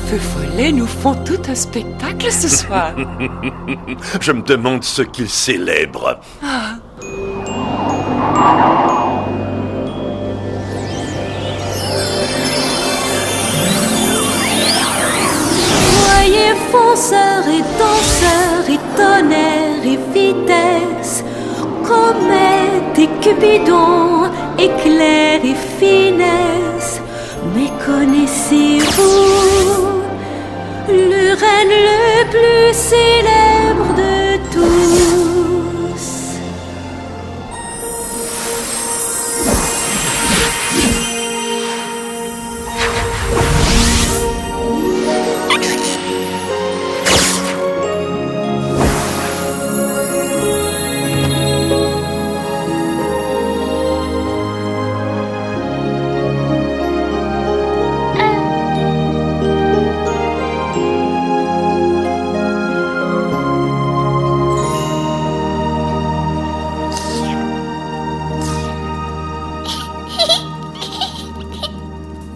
feux follets nous font tout un spectacle ce soir. Je me demande ce qu'ils célèbrent. Voyez fonceurs et danseurs et tonnerre et vitesse, comète et cupidon, éclair et finesse. Mais connaissez-vous le renne le plus célèbre de tous?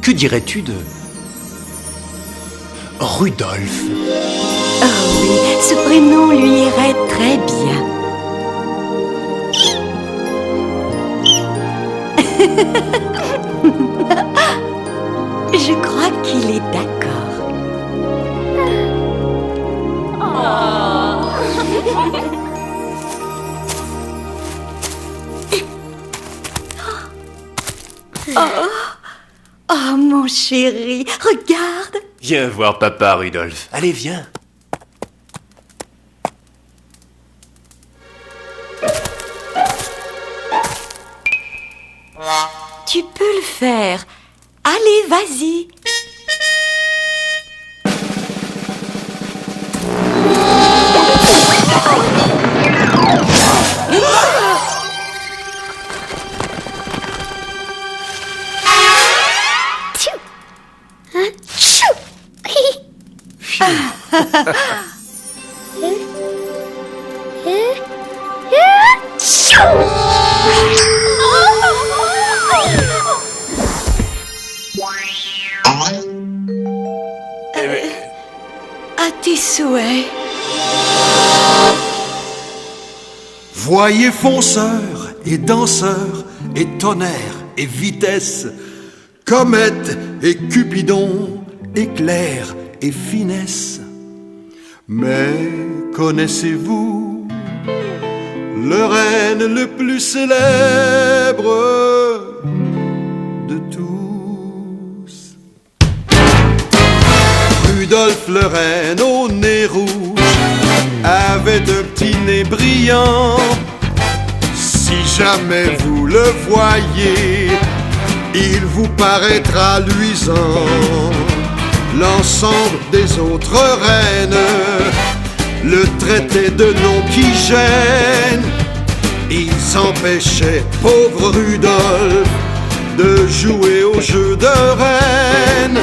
Que dirais-tu de Rudolf? Ah oui, ce prénom lui irait très bien. Je crois qu'il est d'accord. Oh, mon chéri, regarde. Viens voir papa, Rudolf. Allez, viens. Tu peux le faire. Allez, vas-y. À tes souhaits. Voyez fonceurs et danseurs et tonnerre et vitesse, comète et cupidon, éclair et finesse. Mais connaissez-vous le renne le plus célèbre de tous? Rudolf le renne au nez rouge avait un petit nez brillant. Si jamais vous le voyez, il vous paraîtra luisant. L'ensemble des autres reines le traitaient de noms qui gênent. Ils empêchaient pauvre Rudolf de jouer au jeu de reine.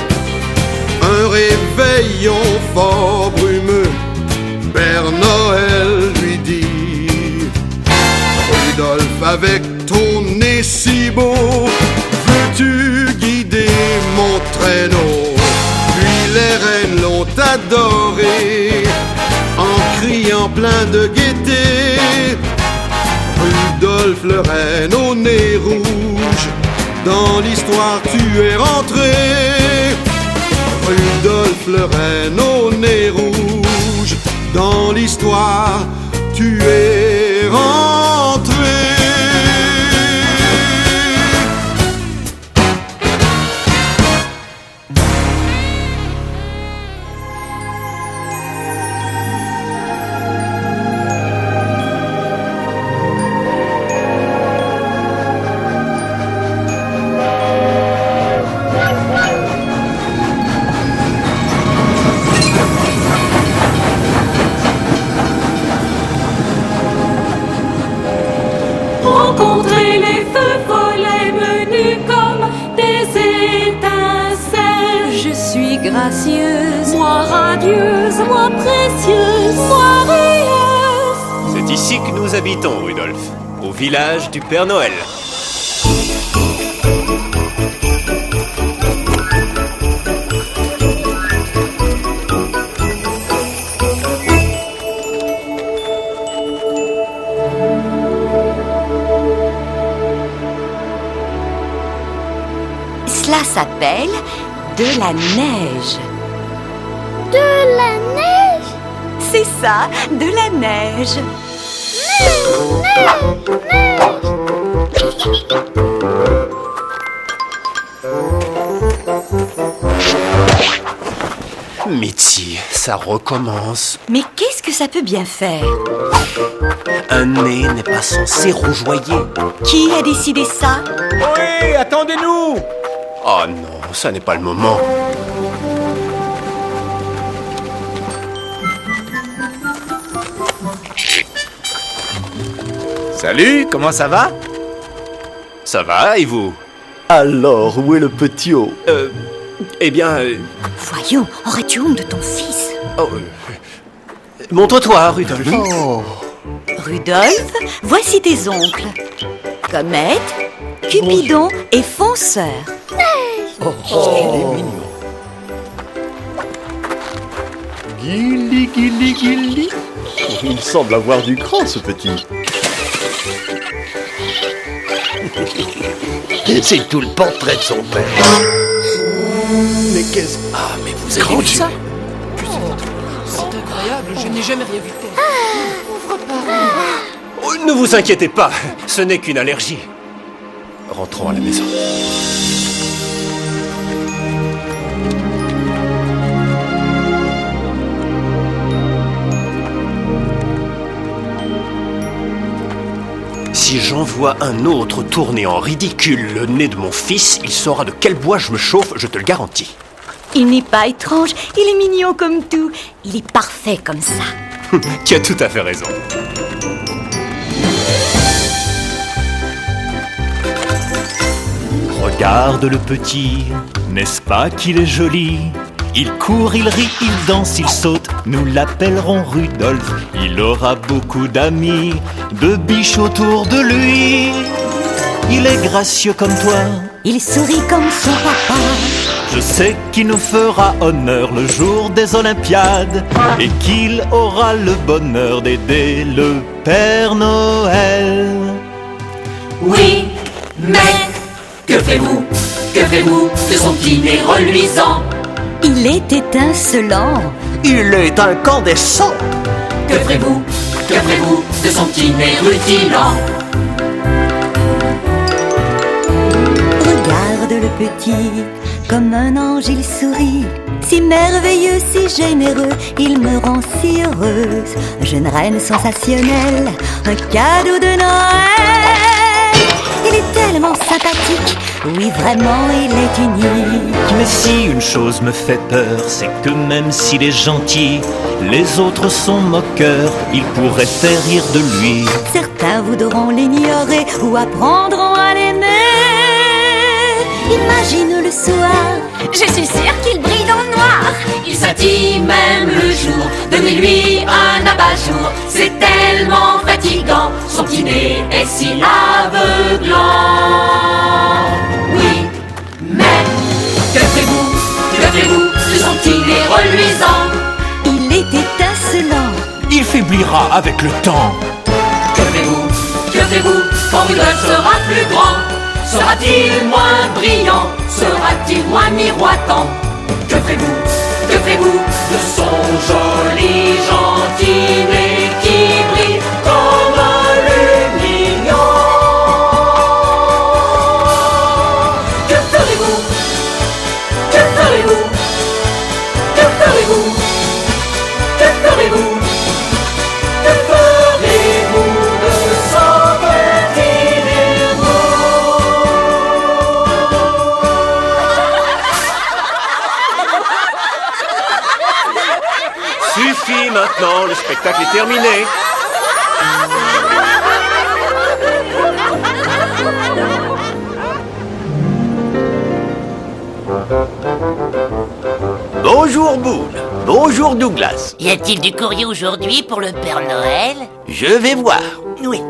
Un réveillon fort brumeux, Père Noël lui dit: Rudolf, avec ton nez si beau, veux-tu guider mon traîneau? Puis les reines l'ont adoré en criant plein de gaieté: Rudolf le renne au nez rouge, dans l'histoire tu es rentré. Rudolf le renne au nez rouge, dans l'histoire tu es rentré. Rencontrer les feux follets menus comme des étincelles. Je suis gracieuse, moi radieuse, moi précieuse, moi rieuse. C'est ici que nous habitons, Rudolf, au village du Père Noël. s'appelle de la neige. De la neige? C'est ça, de la neige. Mitzi, ça recommence. Mais qu'est-ce que ça peut bien faire? Un nez n'est pas censé rougeoyer. Qui a décidé ça? Oui, attendez-nous! Oh non, ça n'est pas le moment. Salut, comment ça va? Ça va, et vous? Alors, où est le petit haut? Eh bien... Voyons, aurais-tu honte de ton fils? montre-toi, Rudolf. Oh, Rudolf, voici tes oncles. Comète, Cupidon et Fonceur. Gilli, Gilli, Gilli. Il semble avoir du cran, ce petit. C'est tout le portrait de son père. Mais qu'est-ce... Ah, mais vous Avez avez vu vu ça? C'est incroyable, je n'ai jamais rien vu de tel. Oh, ne vous inquiétez pas, ce n'est qu'une allergie. Rentrons à la maison. Si j'envoie un autre tourner en ridicule le nez de mon fils, il saura de quel bois je me chauffe, je te le garantis. Il n'est pas étrange, il est mignon comme tout. Il est parfait comme ça. Tu as tout à fait raison. Regarde le petit, n'est-ce pas qu'il est joli? Il court, il rit, il danse, il saute, nous l'appellerons Rudolf. Il aura beaucoup d'amis, de biches autour de lui. Il est gracieux comme toi, Il sourit comme son papa. je sais qu'il nous fera honneur le jour des Olympiades et qu'il aura le bonheur d'aider le Père Noël. Oui, mais que faites-vous de son petit nez reluisant? Il est étincelant. Il est incandescent. Que ferez-vous de son petit nez rutilant? Regarde le petit, comme un ange il sourit. Si merveilleux, si généreux, il me rend si heureuse. Jeune reine sensationnelle, un cadeau de Noël. Il est tellement sympathique, oui vraiment il est unique. Mais si une chose me fait peur, c'est que même s'il est gentil, les autres sont moqueurs, ils pourraient faire rire de lui. Certains voudront l'ignorer ou apprendront à l'aimer. Imagine le soir, Je suis sûre qu'il brille dans le noir. Il scintille même le jour, donnez-lui un abat-jour. C'est tellement fatigant, son petit nez est si aveuglant. Oui, mais que ferez-vous de son petit nez reluisant? il est étincelant. Il faiblira avec le temps. Que ferez-vous quand Rudolf sera plus grand? Sera-t-il moins brillant? Sera-t-il moins miroitant? Que ferez-vous de son joli, gentil nez qui brille comme le mignon? Que ferez-vous de son petit nez Suffit maintenant, le spectacle est terminé. Bonjour Boone. Bonjour Douglas. Y a-t-il du courrier aujourd'hui pour le Père Noël? Je vais voir. Oui.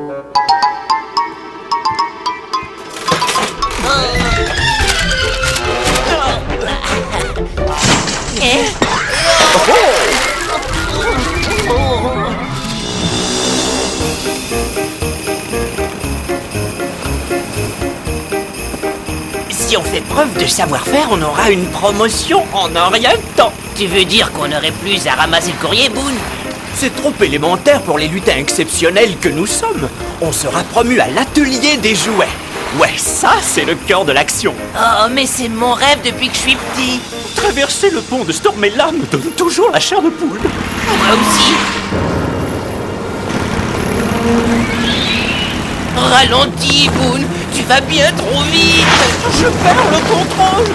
Si on fait preuve de savoir-faire, on aura une promotion en un rien de temps. Tu veux dire qu'on n'aurait plus à ramasser le courrier, Boone? C'est trop élémentaire pour les lutins exceptionnels que nous sommes. On sera promu à l'atelier des jouets. Ouais, ça, c'est le cœur de l'action. Oh, mais c'est mon rêve depuis que je suis petit. Traverser le pont de Stormella me donne toujours la chair de poule. Moi aussi. Ralentis, Boone. Tu vas bien trop vite. Je perds le contrôle.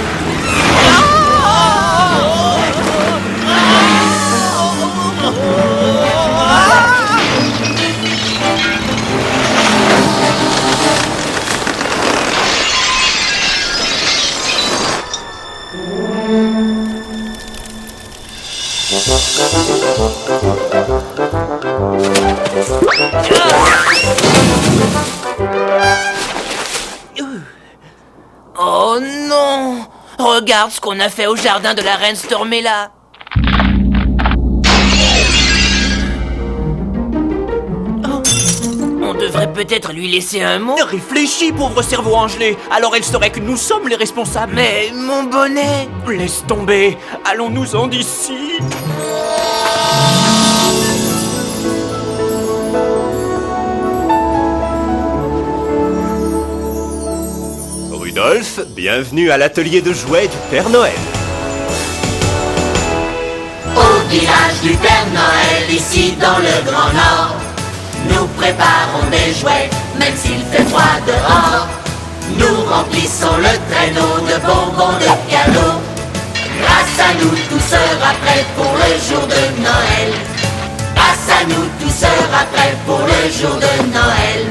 Oh non! Regarde ce qu'on a fait au jardin de la reine Stormella. Oh. On devrait peut-être lui laisser un mot. Réfléchis, pauvre cerveau angelé. Alors elle saurait que nous sommes les responsables. Mais mon bonnet... Laisse tomber. Allons-nous-en d'ici. Rudolph, bienvenue à l'atelier de jouets du Père Noël. Au village du Père Noël, ici dans le Grand Nord, nous préparons des jouets, même s'il fait froid dehors. Nous remplissons le traîneau de bonbons, de cadeaux. Grâce à nous, tout sera prêt pour le jour de Noël. Grâce à nous, tout sera prêt pour le jour de Noël.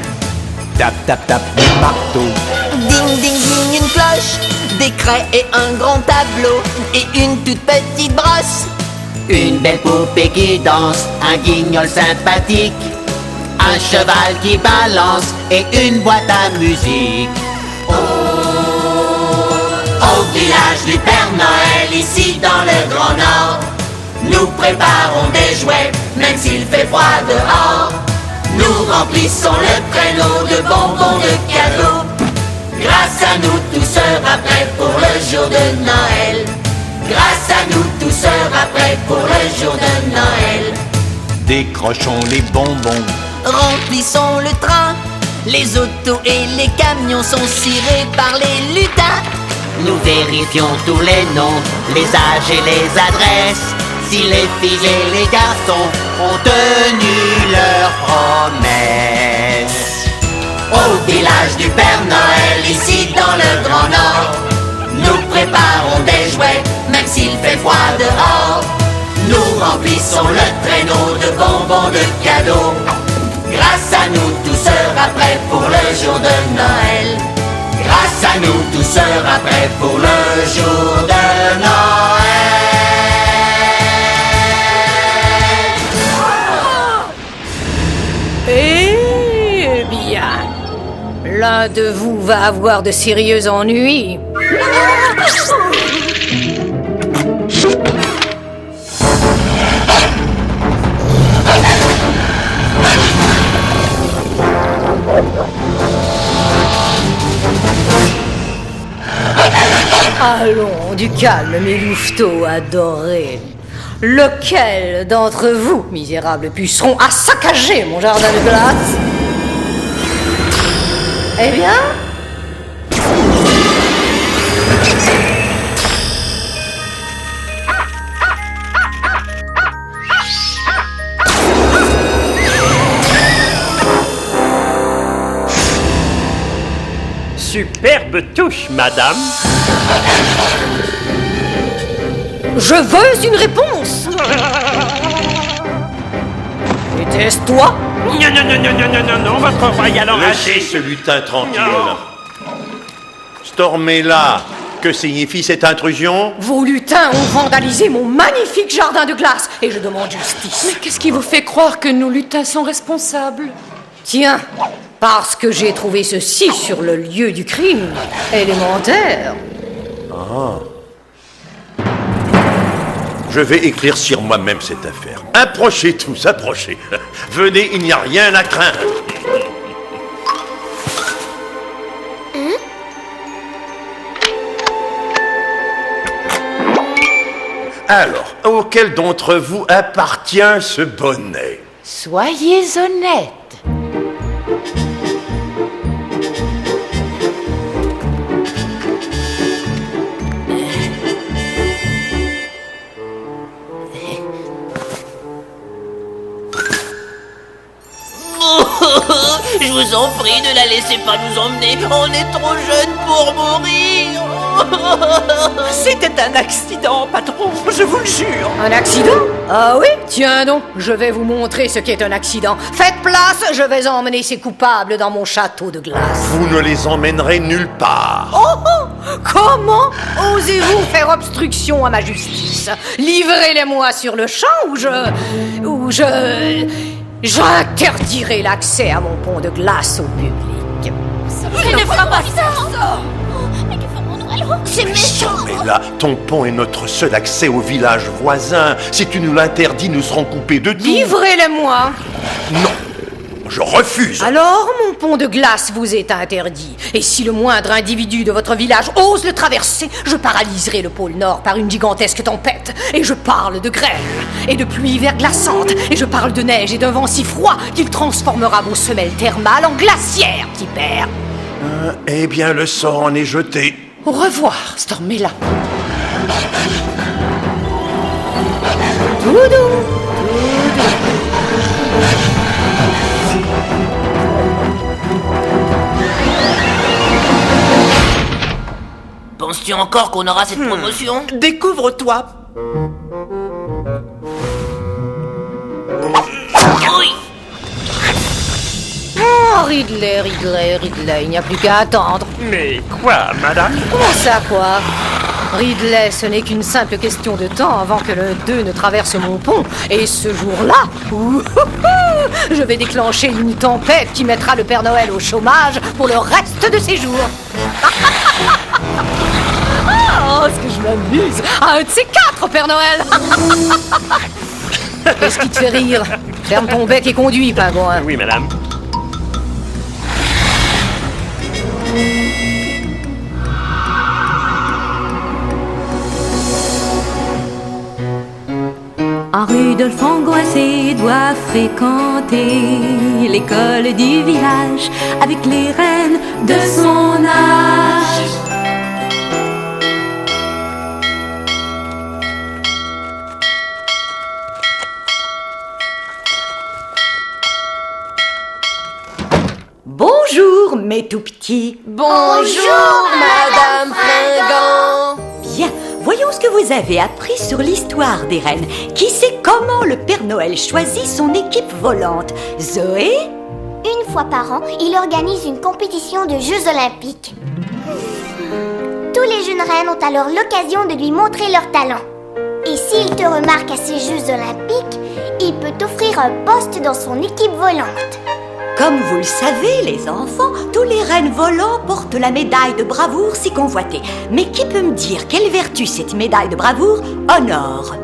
Tap, tap, tap, le marteau. Ding, ding, ding, une cloche, des craies et un grand tableau, et une toute petite brosse. Une belle poupée qui danse, un guignol sympathique, un cheval qui balance et une boîte à musique. Au village du Père Noël, ici dans le Grand Nord, nous préparons des jouets, même s'il fait froid dehors. Nous remplissons le traîneau de bonbons, de cadeaux. Grâce à nous, tout sera prêt pour le jour de Noël. Grâce à nous, tout sera prêt pour le jour de Noël. Décrochons les bonbons. Remplissons le train, les autos et les camions sont cirés par les lutins. Nous vérifions tous les noms, les âges et les adresses. Si les filles et les garçons ont tenu leurs promesses. Au village du Père Noël, ici dans le Grand Nord, nous préparons des jouets, même s'il fait froid dehors. Nous remplissons le traîneau de bonbons, de cadeaux. Grâce à nous, tout sera prêt pour le jour de Noël. Grâce à nous, tout sera prêt pour le jour de Noël. Eh bien, l'un de vous va avoir de sérieux ennuis. Allons, du calme, mes louveteaux adorés. Lequel d'entre vous, misérables pucerons, a saccagé mon jardin de glace? Eh bien, Superbe touche, madame. je veux une réponse. Était-ce toi? Non, votre royal Laissez enragé. ce lutin tranquille. Stormella, que signifie cette intrusion? Vos lutins ont vandalisé mon magnifique jardin de glace et je demande justice. Mais qu'est-ce qui vous fait croire que nos lutins sont responsables? Tiens, parce que j'ai trouvé ceci sur le lieu du crime. Élémentaire. Je vais éclaircir moi-même cette affaire. Approchez tous, approchez. Venez, il n'y a rien à craindre. Alors, auquel d'entre vous appartient ce bonnet? Soyez honnête. Je vous en prie, ne la laissez pas nous emmener. On est trop jeunes pour mourir. C'était un accident, patron, je vous le jure. Un accident? Ah oui? Tiens donc, je vais vous montrer ce qu'est un accident. Faites place, je vais emmener ces coupables dans mon château de glace. Vous ne les emmènerez nulle part. Oh! Comment osez-vous faire obstruction à ma justice? Livrez-les-moi sur le champ ou j'interdirai l'accès à mon pont de glace au public. Il ne fera pas ça. Mais que ferons-nous alors? C'est méchant. Mais là, ton pont est notre seul accès au village voisin. Si tu nous l'interdis, nous serons coupés de tout. Livrez-les-moi. Non, je refuse. Alors, mon pont de glace vous est interdit. Et si le moindre individu de votre village ose le traverser, je paralyserai le pôle Nord par une gigantesque tempête. Et je parle de grêle et de pluie verglaçante. Et je parle de neige et d'un vent si froid qu'il transformera vos semelles thermales en glacières, petit père. Eh bien, le sort en est jeté. Au revoir, Stormella. Doudou. Penses-tu encore qu'on aura cette promotion? Découvre-toi. Oui. Oh, Ridley, il n'y a plus qu'à attendre. Mais quoi, madame? Comment ça, quoi? Ridley, ce n'est qu'une simple question de temps avant que l'un d'eux ne traverse mon pont. Et ce jour-là, je vais déclencher une tempête qui mettra le Père Noël au chômage pour le reste de ses jours. Oh, est-ce que je m'amuse? Un de ces quatre, Père Noël. Qu'est-ce qui te fait rire? Ferme ton bec et conduis, pingouin. Oui, madame. Un Rudolphe angoissé doit fréquenter l'école du village avec les reines de son âge. Bonjour, mes tout petits. Bonjour, Madame Fringant. Bien, voyons ce que vous avez appris sur l'histoire des reines. Qui sait comment le Père Noël choisit son équipe volante? Zoé? Une fois par an, il organise une compétition de Jeux Olympiques. Tous les jeunes reines ont alors l'occasion de lui montrer leur talent. Et s'il te remarque à ces Jeux Olympiques, il peut t'offrir un poste dans son équipe volante. Comme vous le savez, les enfants, tous les reines volants portent la médaille de bravoure si convoitée. Mais qui peut me dire quelle vertu cette médaille de bravoure honore?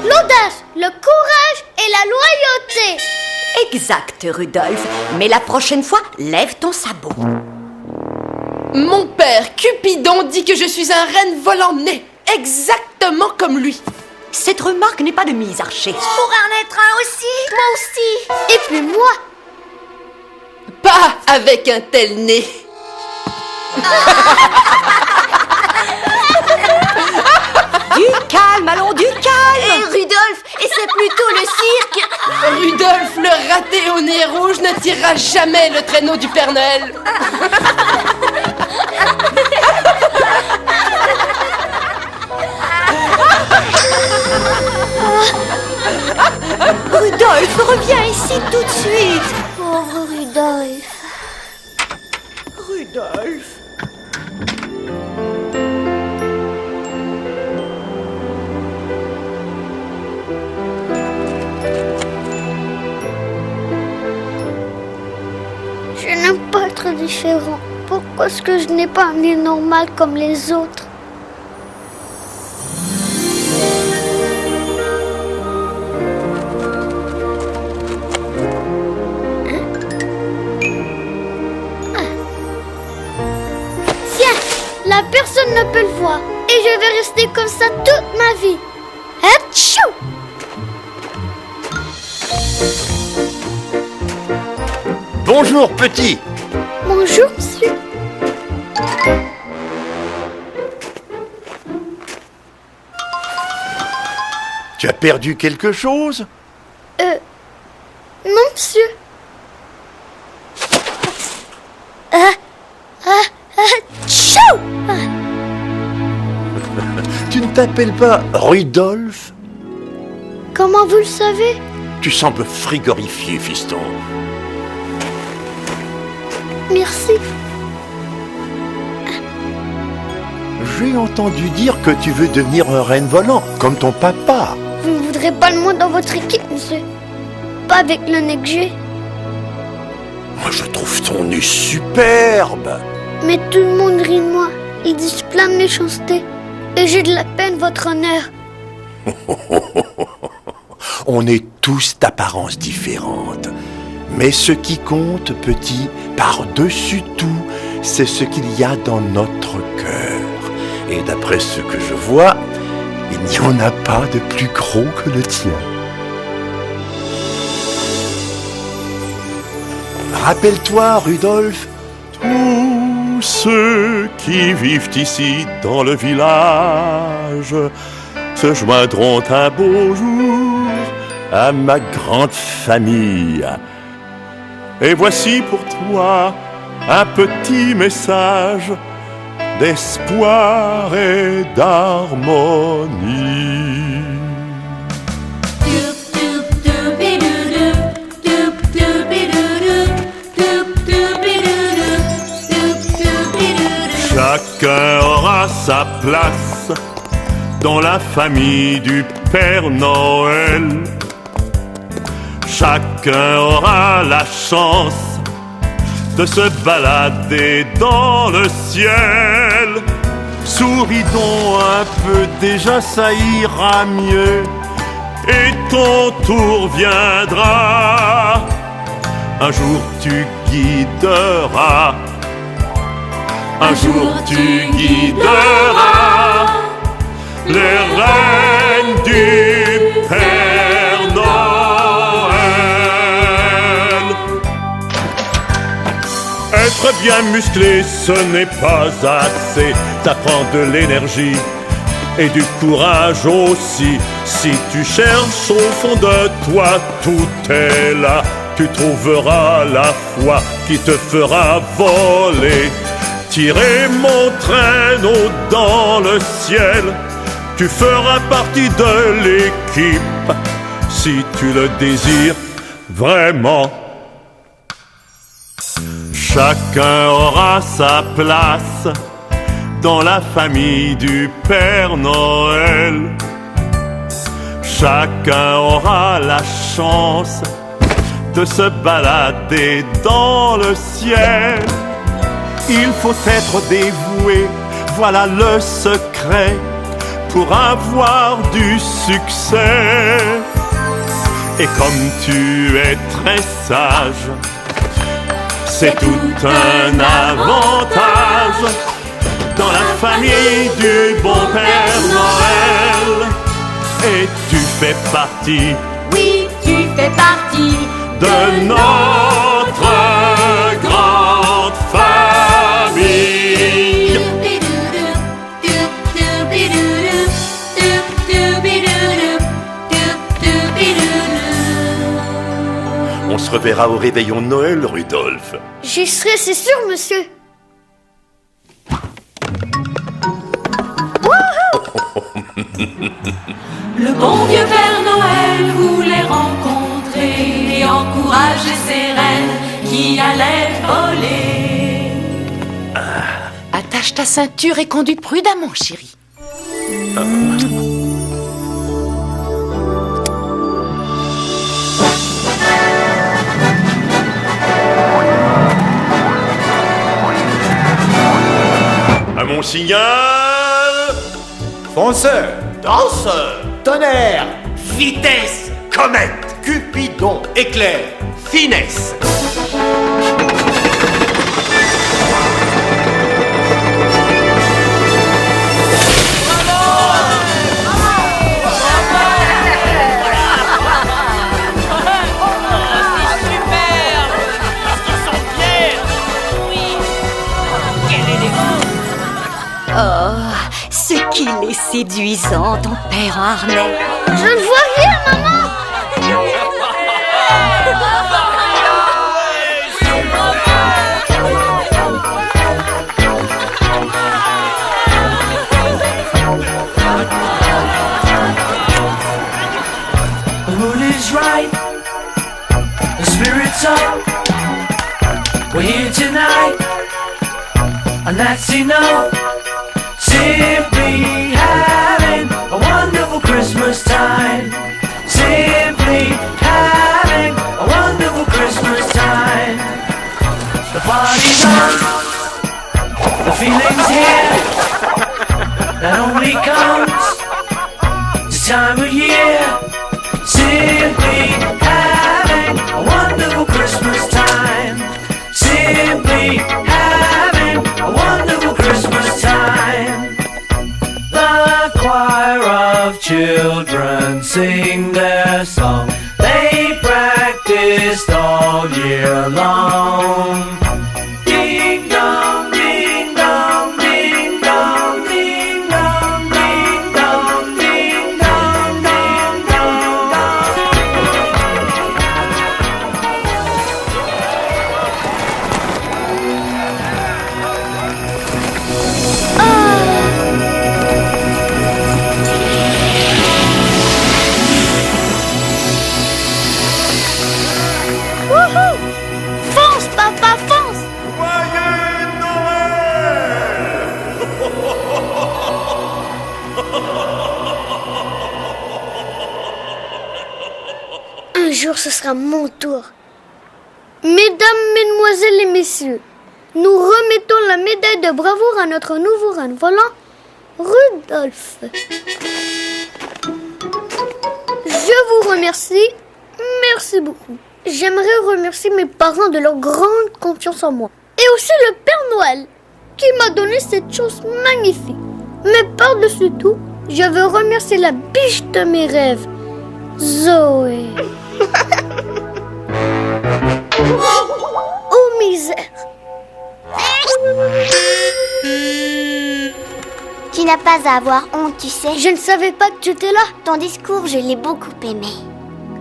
L'audace, le courage et la loyauté. Exact, Rudolphe. Mais la prochaine fois, lève ton sabot. Mon père, Cupidon, dit que je suis un renne volant né, exactement comme lui. Cette remarque n'est pas de mise, Archer. Pour en être un aussi. Moi aussi. Et puis moi. Pas avec un tel nez. Du calme, allons, du calme. Et Rudolphe, et c'est plutôt le cirque. Rudolphe, le raté au nez rouge, ne tirera jamais le traîneau du Père Noël. Rudolphe, reviens ici tout de suite. Pauvre Rudolphe. Rudolphe. Je n'aime pas être différent. Pourquoi est-ce que je n'ai pas un nez normal comme les autres? Tiens, la personne ne peut le voir. Et je vais rester comme ça toute ma vie. Hé, Bonjour, petit. Bonjour, monsieur. Tu as perdu quelque chose? Non, monsieur. Tchou! Tu ne t'appelles pas Rudolf? Comment vous le savez? Tu sembles frigorifié, fiston. Merci. J'ai entendu dire que tu veux devenir un renne volant, comme ton papa. Vous ne voudrez pas le moi dans votre équipe, monsieur? Pas avec le nez que j'ai. Moi, je trouve ton nez superbe. Mais tout le monde rit de moi. Ils disent plein de méchanceté. Et j'ai de la peine, votre honneur. On est tous d'apparence différente. Mais ce qui compte, petit, par-dessus tout, c'est ce qu'il y a dans notre cœur. Et d'après ce que je vois, il n'y en a pas de plus gros que le tien. Rappelle-toi, Rudolf, tous ceux qui vivent ici dans le village se joindront un beau jour à ma grande famille. Et voici pour toi un petit message d'espoir et d'harmonie. Chacun aura sa place dans la famille du Père Noël. Chacun aura la chance de se balader dans le ciel. Souris donc un peu, déjà ça ira mieux, et ton tour viendra. Un jour tu guideras, un jour tu guideras les reines du Père Noël. Être bien musclé, ce n'est pas assez. Ça prend de l'énergie et du courage aussi. Si tu cherches au fond de toi, tout est là. Tu trouveras la foi qui te fera voler. Tirer mon traîneau dans le ciel, tu feras partie de l'équipe si tu le désires vraiment. Chacun aura sa place dans la famille du Père Noël. Chacun aura la chance de se balader dans le ciel. Il faut être dévoué, voilà le secret pour avoir du succès. Et comme tu es très sage, c'est tout un avantage dans la famille du bon Père Noël. Et tu fais partie, oui, tu fais partie de notre grande famille. On se reverra au réveillon de Noël, Rudolf. J'y serai, c'est sûr, monsieur. Le bon vieux Père Noël voulait rencontrer et encourager ses reines qui allaient voler. Attache ta ceinture et conduis prudemment, chérie. À mon signal, Fonceur, danseur, tonnerre, vitesse, comète, Cupidon, éclair, finesse. séduisant, ton père en harnais. Je ne vois rien, maman. The mood is right, the spirit's up. We're here tonight, and that's enough. Simply having a wonderful Christmas time. Simply having a wonderful Christmas time. The party's on, the feeling's here. That only comes this time of year. Simply having a wonderful Christmas time. Simply having a wonderful Christmas time. The choir of children sing their song. They practiced all year long. Ding dong, ding dong, ding dong, ding dong, ding dong, ding dong, ding dong. Wouhou! Fonce, papa, fonce! Un jour, ce sera mon tour. Mesdames, mesdemoiselles et messieurs, nous remettons la médaille de bravoure à notre nouveau reine volant, Rudolph. Je vous remercie. Merci beaucoup. J'aimerais remercier mes parents de leur grande confiance en moi. Et aussi le Père Noël, qui m'a donné cette chose magnifique. Mais par-dessus tout, je veux remercier la biche de mes rêves, Zoé. Oh misère! Tu n'as pas à avoir honte, tu sais. Je ne savais pas que tu étais là. Ton discours, je l'ai beaucoup aimé.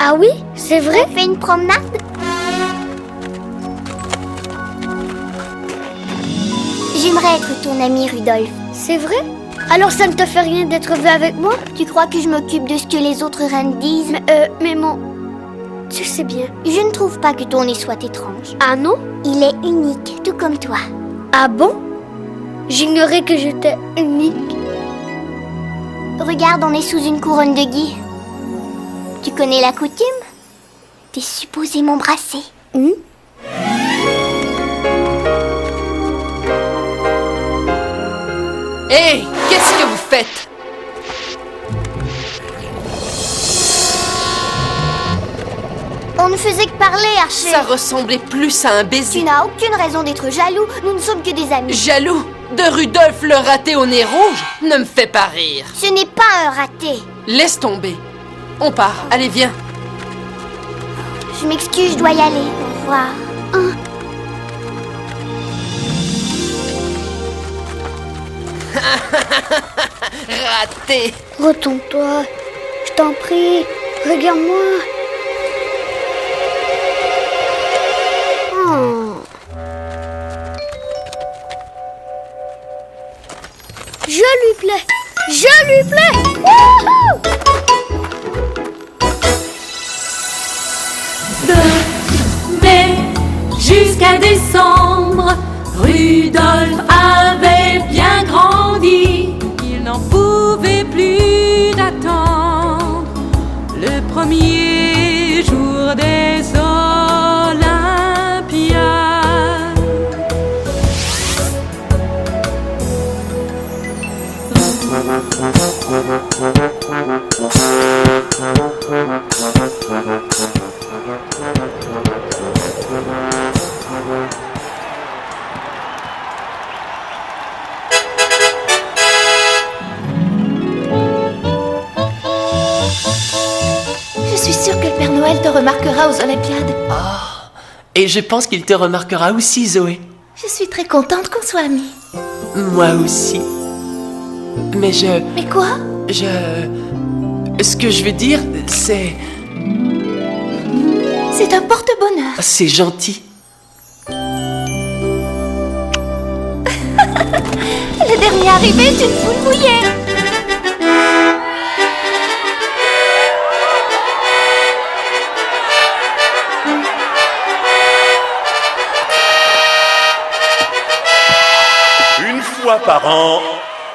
Ah oui, c'est vrai? On fait une promenade? J'aimerais être ton ami, Rudolph. C'est vrai? Alors ça ne te fait rien d'être vu avec moi? Tu crois que je m'occupe de ce que les autres reines disent? Mais mon... Tu sais bien. Je ne trouve pas que ton nez soit étrange. Ah non? Il est unique, tout comme toi. Ah bon? J'ignorais que j'étais unique. Regarde, on est sous une couronne de gui. Tu connais la coutume? T'es supposé m'embrasser. Hé, qu'est-ce que vous faites? On ne faisait que parler, Archer. Ça ressemblait plus à un baiser. Tu n'as aucune raison d'être jaloux. Nous ne sommes que des amis. Jaloux? De Rudolph le raté au nez rouge? Ne me fais pas rire. Ce n'est pas un raté. Laisse tomber. On part. Allez, viens. Je m'excuse, je dois y aller. Au revoir. Raté. Retourne-toi. Je t'en prie. Regarde-moi. Je lui plais. Je lui plais. Wouhou! De mai jusqu'à décembre, Rudolph avait bien grandi. Il n'en pouvait plus d'attendre le premier jour des Olympiades. Je suis sûre que le Père Noël te remarquera aux Olympiades. Et je pense qu'il te remarquera aussi, Zoé. Je suis très contente qu'on soit amis. Moi aussi. Mais Mais quoi? Ce que je veux dire, c'est... C'est un porte-bonheur. C'est gentil. Le dernier arrivé est une poule mouillée. Une fois par an,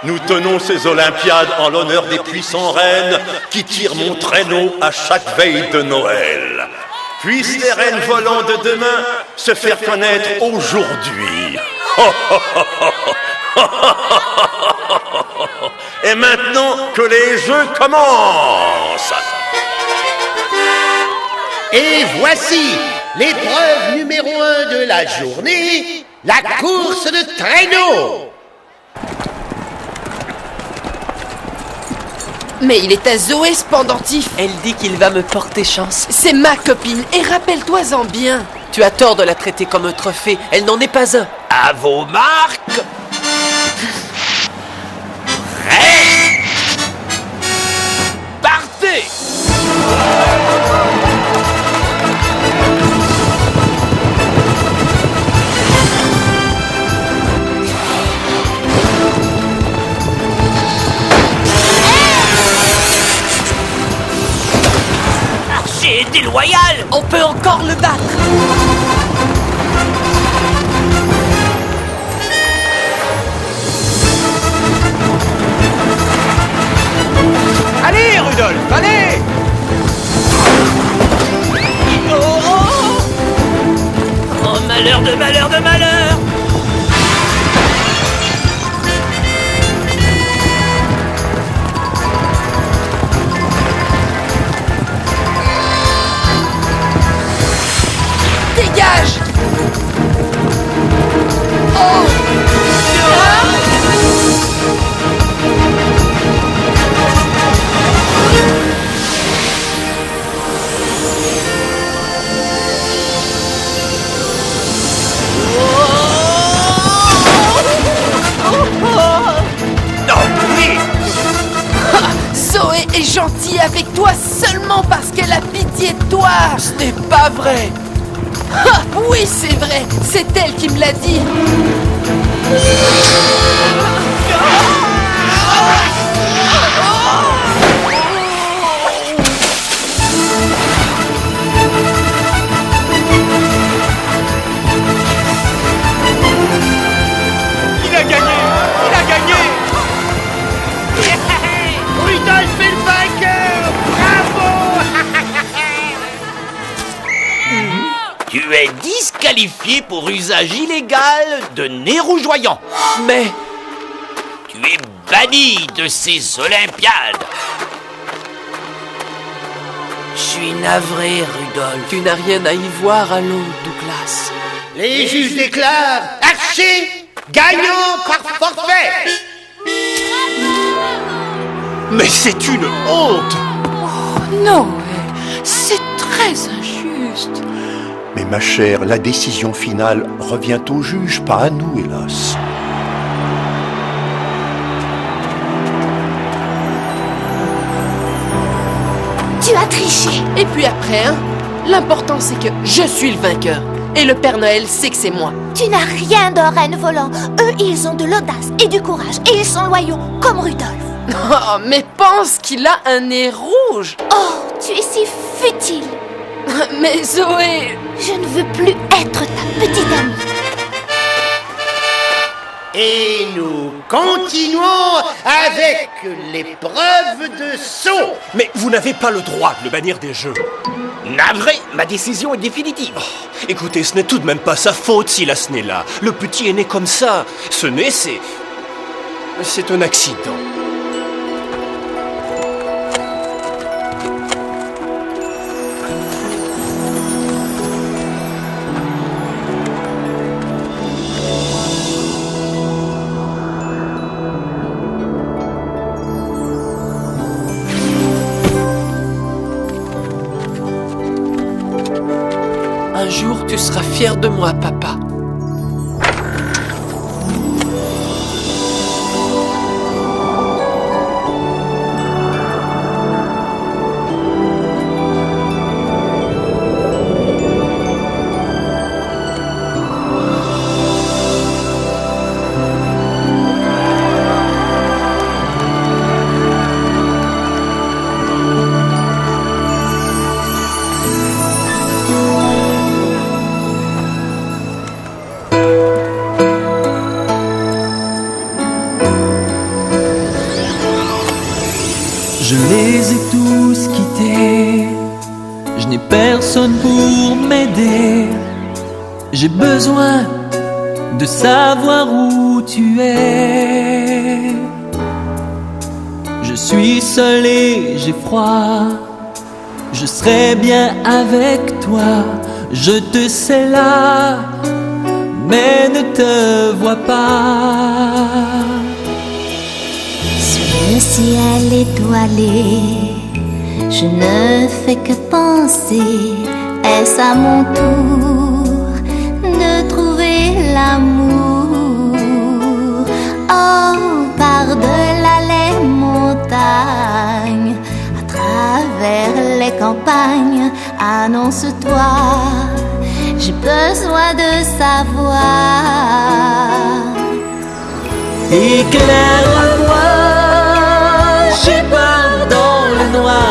nous tenons ces Olympiades en l'honneur des puissants reines qui tirent mon traîneau à chaque veille de Noël. Puissent les reines volants de demain se faire connaître aujourd'hui. Et maintenant que les jeux commencent. Et voici l'épreuve numéro 1 de la journée, la course de traîneau. Mais il est à Zoé ce pendentif. Elle dit qu'il va me porter chance. C'est ma copine, et rappelle-toi-en bien. Tu as tort de la traiter comme un trophée, elle n'en est pas un. À vos marques. Prêts. Partez. Archer est déloyal. On peut encore le battre. Allez, Rudolph, allez. Oh, malheur de malheur de malheur. Dégage. Oh. Zoé est gentille avec toi seulement parce qu'elle a pitié de toi. Ce n'est pas vrai. Ah, oui, c'est vrai. C'est elle qui me l'a dit. Il a gagné. Il a gagné. Rudolph est le vainqueur. Bravo. Tu es disqualifié pour usage illégal de nez rougeoyant. Mais tu es banni de ces Olympiades. je suis navré, Rudolph. Tu n'as rien à y voir à l'eau, Douglas. Les juges déclarent Archer gagnant par forfait. Mais c'est une honte. Non, c'est très injuste. Mais ma chère, la décision finale revient au juge, pas à nous, hélas. Tu as triché. Et puis après, hein, l'important c'est que je suis le vainqueur. Et le Père Noël sait que c'est moi. Tu n'as rien d'un reine volant. Eux, ils ont de l'audace et du courage. Et ils sont loyaux, comme Rudolph. Oh, mais pense qu'il a un nez rouge. Oh, tu es si futile. Mais Zoé... Je ne veux plus être ta petite amie. Et nous continuons avec l'épreuve de saut. Mais vous n'avez pas le droit de le bannir des jeux. Navré, ma décision est définitive. Oh, écoutez, ce n'est tout de même pas sa faute s'il a ce nez-là. Le petit est né comme ça. Ce nez, c'est un accident. Un jour, tu seras fier de moi, papa. Je n'ai personne pour m'aider. J'ai besoin de savoir où tu es. Je suis seul et j'ai froid. Je serai bien avec toi. Je te sais là, mais ne te vois pas. Sur le ciel étoilé, je ne fais que penser. Est-ce à mon tour de trouver l'amour? Oh, par-delà les montagnes, à travers les campagnes, annonce-toi, j'ai besoin de savoir. Éclaire-moi, j'ai peur dans le noir.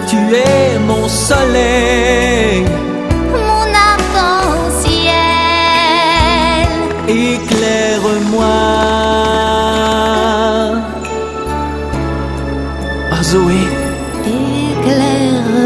Tu es mon soleil, mon arc-en-ciel. Éclaire-moi. Oh Zoé, éclaire-moi.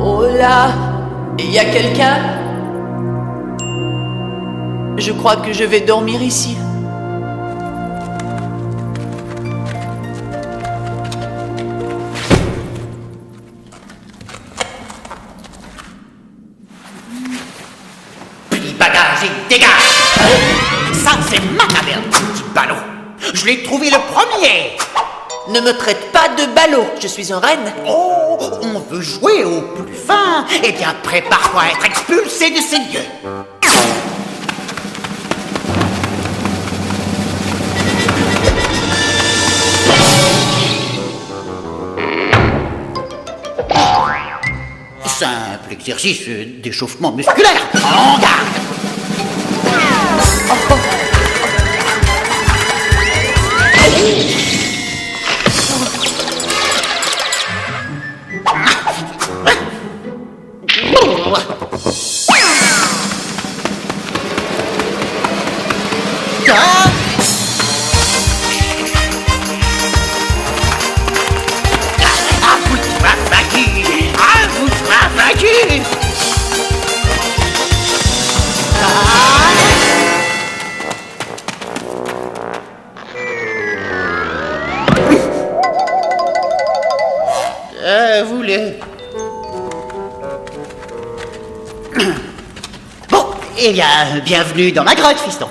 Oh là, il y a quelqu'un? Je crois que je vais dormir ici. Plie bagage et dégage. Ça, c'est ma taverne, petit ballot. Je l'ai trouvé le premier. Ne me traite pas de ballot, je suis un renne. Oh, on veut jouer au plus fin. Eh bien, prépare-toi à être expulsé de ces lieux. Simple exercice d'échauffement musculaire. En garde. Voulez. Bon, eh bien, bienvenue dans ma grotte, fiston.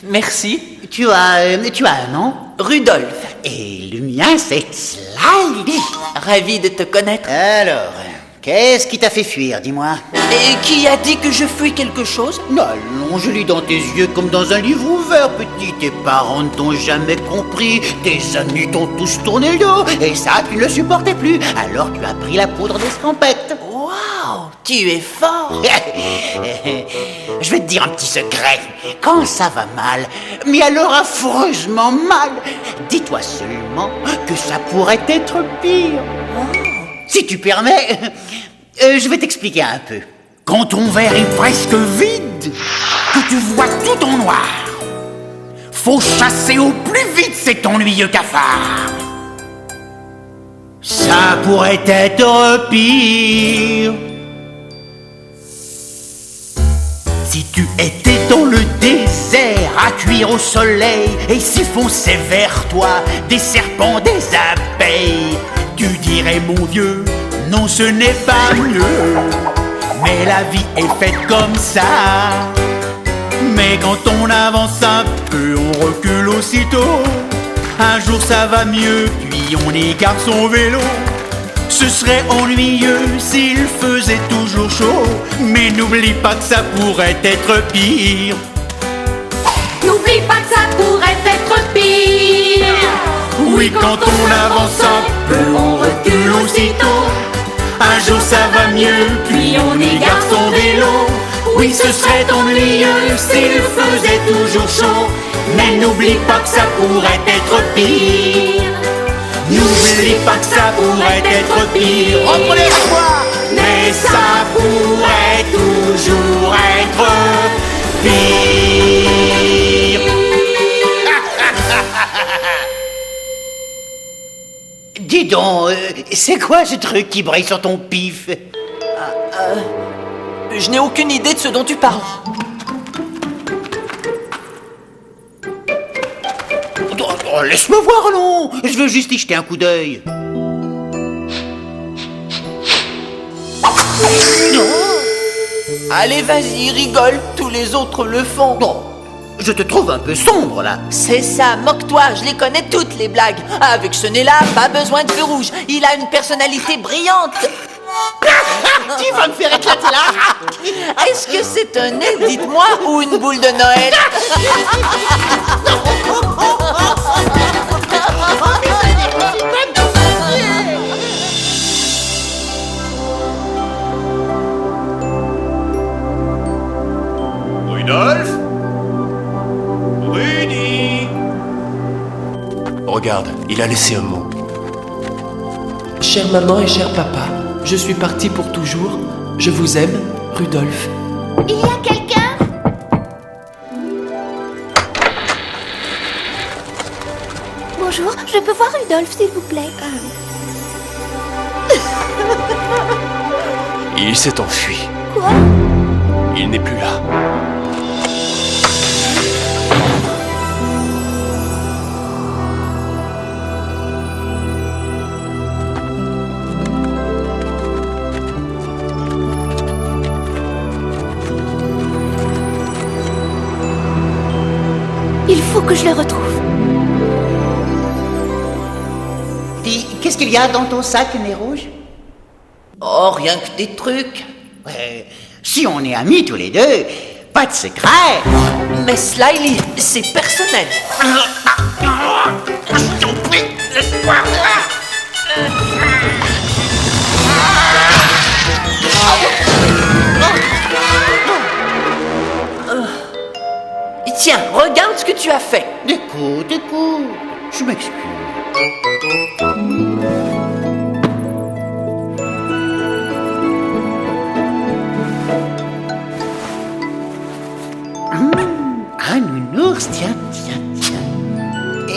Merci. Tu as un nom? Rudolph. Et le mien, c'est Slyly. Ravi de te connaître. Alors, qu'est-ce qui t'a fait fuir, dis-moi? Et qui a dit que je fuis quelque chose? Non, je lis dans tes yeux comme dans un livre ouvert, petit. Tes parents ne t'ont jamais compris, tes amis t'ont tous tourné le dos, et ça, tu ne le supportais plus. Alors tu as pris la poudre d'escampette. Waouh, tu es fort. Je vais te dire un petit secret. Quand ça va mal, mais alors affreusement mal, dis-toi seulement que ça pourrait être pire. Si tu permets, je vais t'expliquer un peu. Quand ton verre est presque vide, que tu vois tout en noir, faut chasser au plus vite cet ennuyeux cafard. Ça pourrait être pire. Si tu étais dans le désert à cuire au soleil et s'y fonçaient vers toi des serpents, des abeilles, tu dirais mon Dieu, non ce n'est pas mieux. Mais la vie est faite comme ça. Mais quand on avance un peu, on recule aussitôt. Un jour ça va mieux, puis on écarte son vélo. Ce serait ennuyeux s'il faisait toujours chaud. Mais n'oublie pas que ça pourrait être pire. N'oublie pas que ça pourrait être pire. Oui, quand on avance un peu, on recule aussitôt. Un jour ça va mieux, puis on égare son vélo. Oui, ce serait ennuyeux s'il faisait toujours chaud. Mais n'oublie pas que ça pourrait être pire. N'oublie pas que ça pourrait être pire. Reprenez la voix. Mais ça pourrait toujours être pire. Dis donc, c'est quoi ce truc qui brille sur ton pif? Je n'ai aucune idée de ce dont tu parles. Oh, laisse-moi voir, non. Je veux juste y jeter un coup d'œil. Allez, vas-y, rigole, tous les autres le font. Bon, je te trouve un peu sombre, là. C'est ça, moque-toi, je les connais toutes les blagues. Avec ce nez-là, pas besoin de feu rouge. Il a une personnalité brillante. Tu vas me faire éclater là. Est-ce que c'est un nez, dites-moi, ou une boule de Noël? Rudolf? Rudy? Regarde, il a laissé un mot. Chère maman et cher papa, je suis parti pour toujours. Je vous aime, Rudolf. Il y a quelqu'un? Bonjour, je peux voir Rudolf, s'il vous plaît. Il s'est enfui. Quoi? Il n'est plus là. Il faut que je le retrouve. Dis, qu'est-ce qu'il y a dans ton sac, nez rouge? Oh, rien que des trucs. Ouais, si on est amis tous les deux, pas de secret. Mais Slyly, c'est personnel. Je t'en prie, laisse-moi voir. Tiens, regarde ce que tu as fait. Écoute, je m'excuse. Un nounours, tiens.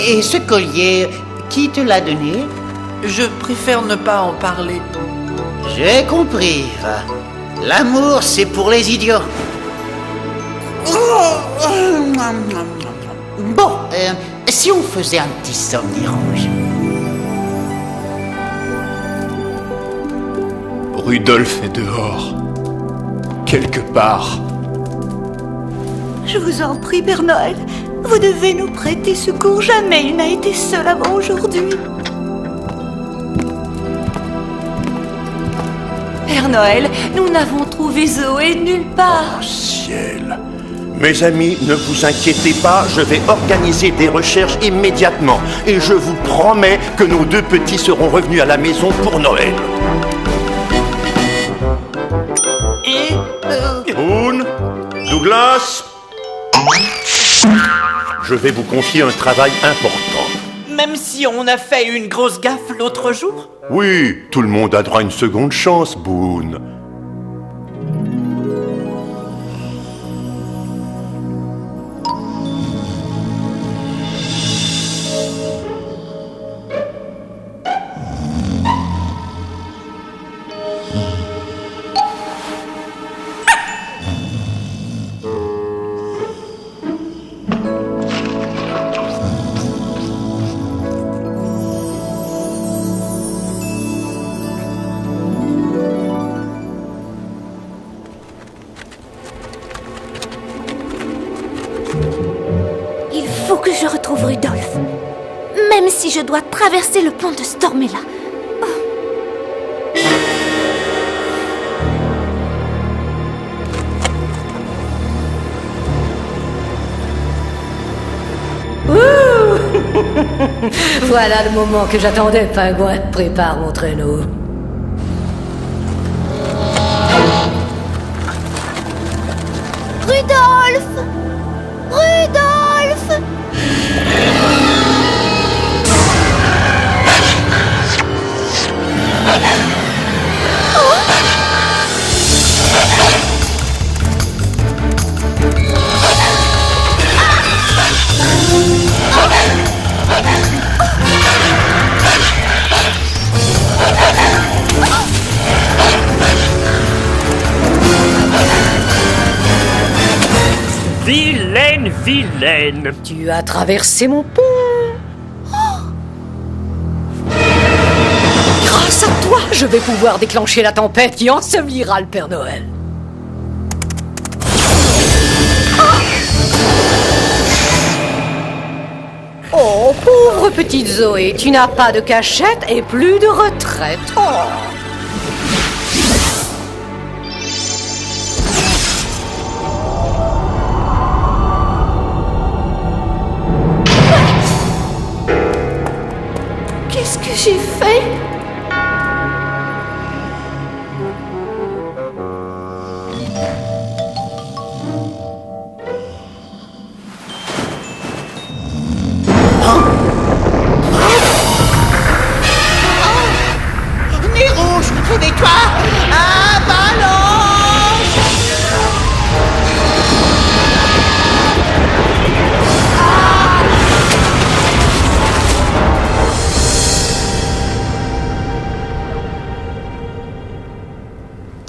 Et ce collier, qui te l'a donné? Je préfère ne pas en parler. J'ai compris. L'amour, c'est pour les idiots. Bon, si on faisait un petit somni rouge. Rudolf est dehors. Quelque part. Je vous en prie, Père Noël, vous devez nous prêter secours. Jamais il n'a été seul avant aujourd'hui. Père Noël, nous n'avons trouvé Zoé nulle part. Oh, ciel! Mes amis, ne vous inquiétez pas, je vais organiser des recherches immédiatement. Et je vous promets que nos deux petits seront revenus à la maison pour Noël. Boone, Douglas, je vais vous confier un travail important. Même si on a fait une grosse gaffe l'autre jour? Oui, tout le monde a droit à une seconde chance, Boone. Il faut que je retrouve Rudolf. Même si je dois traverser le pont de Stormella. Voilà le moment que j'attendais, pingouin. Prépare mon traîneau. Rudolph! Rudolph! Vilaine, vilaine! Tu as traversé mon pont. Grâce à toi, je vais pouvoir déclencher la tempête qui ensevelira le Père Noël. Oh, pauvre petite Zoé, tu n'as pas de cachette et plus de retraite. Oh. Qu'est-ce que j'ai fait? Nez rouge, réveille-toi! Avalanche!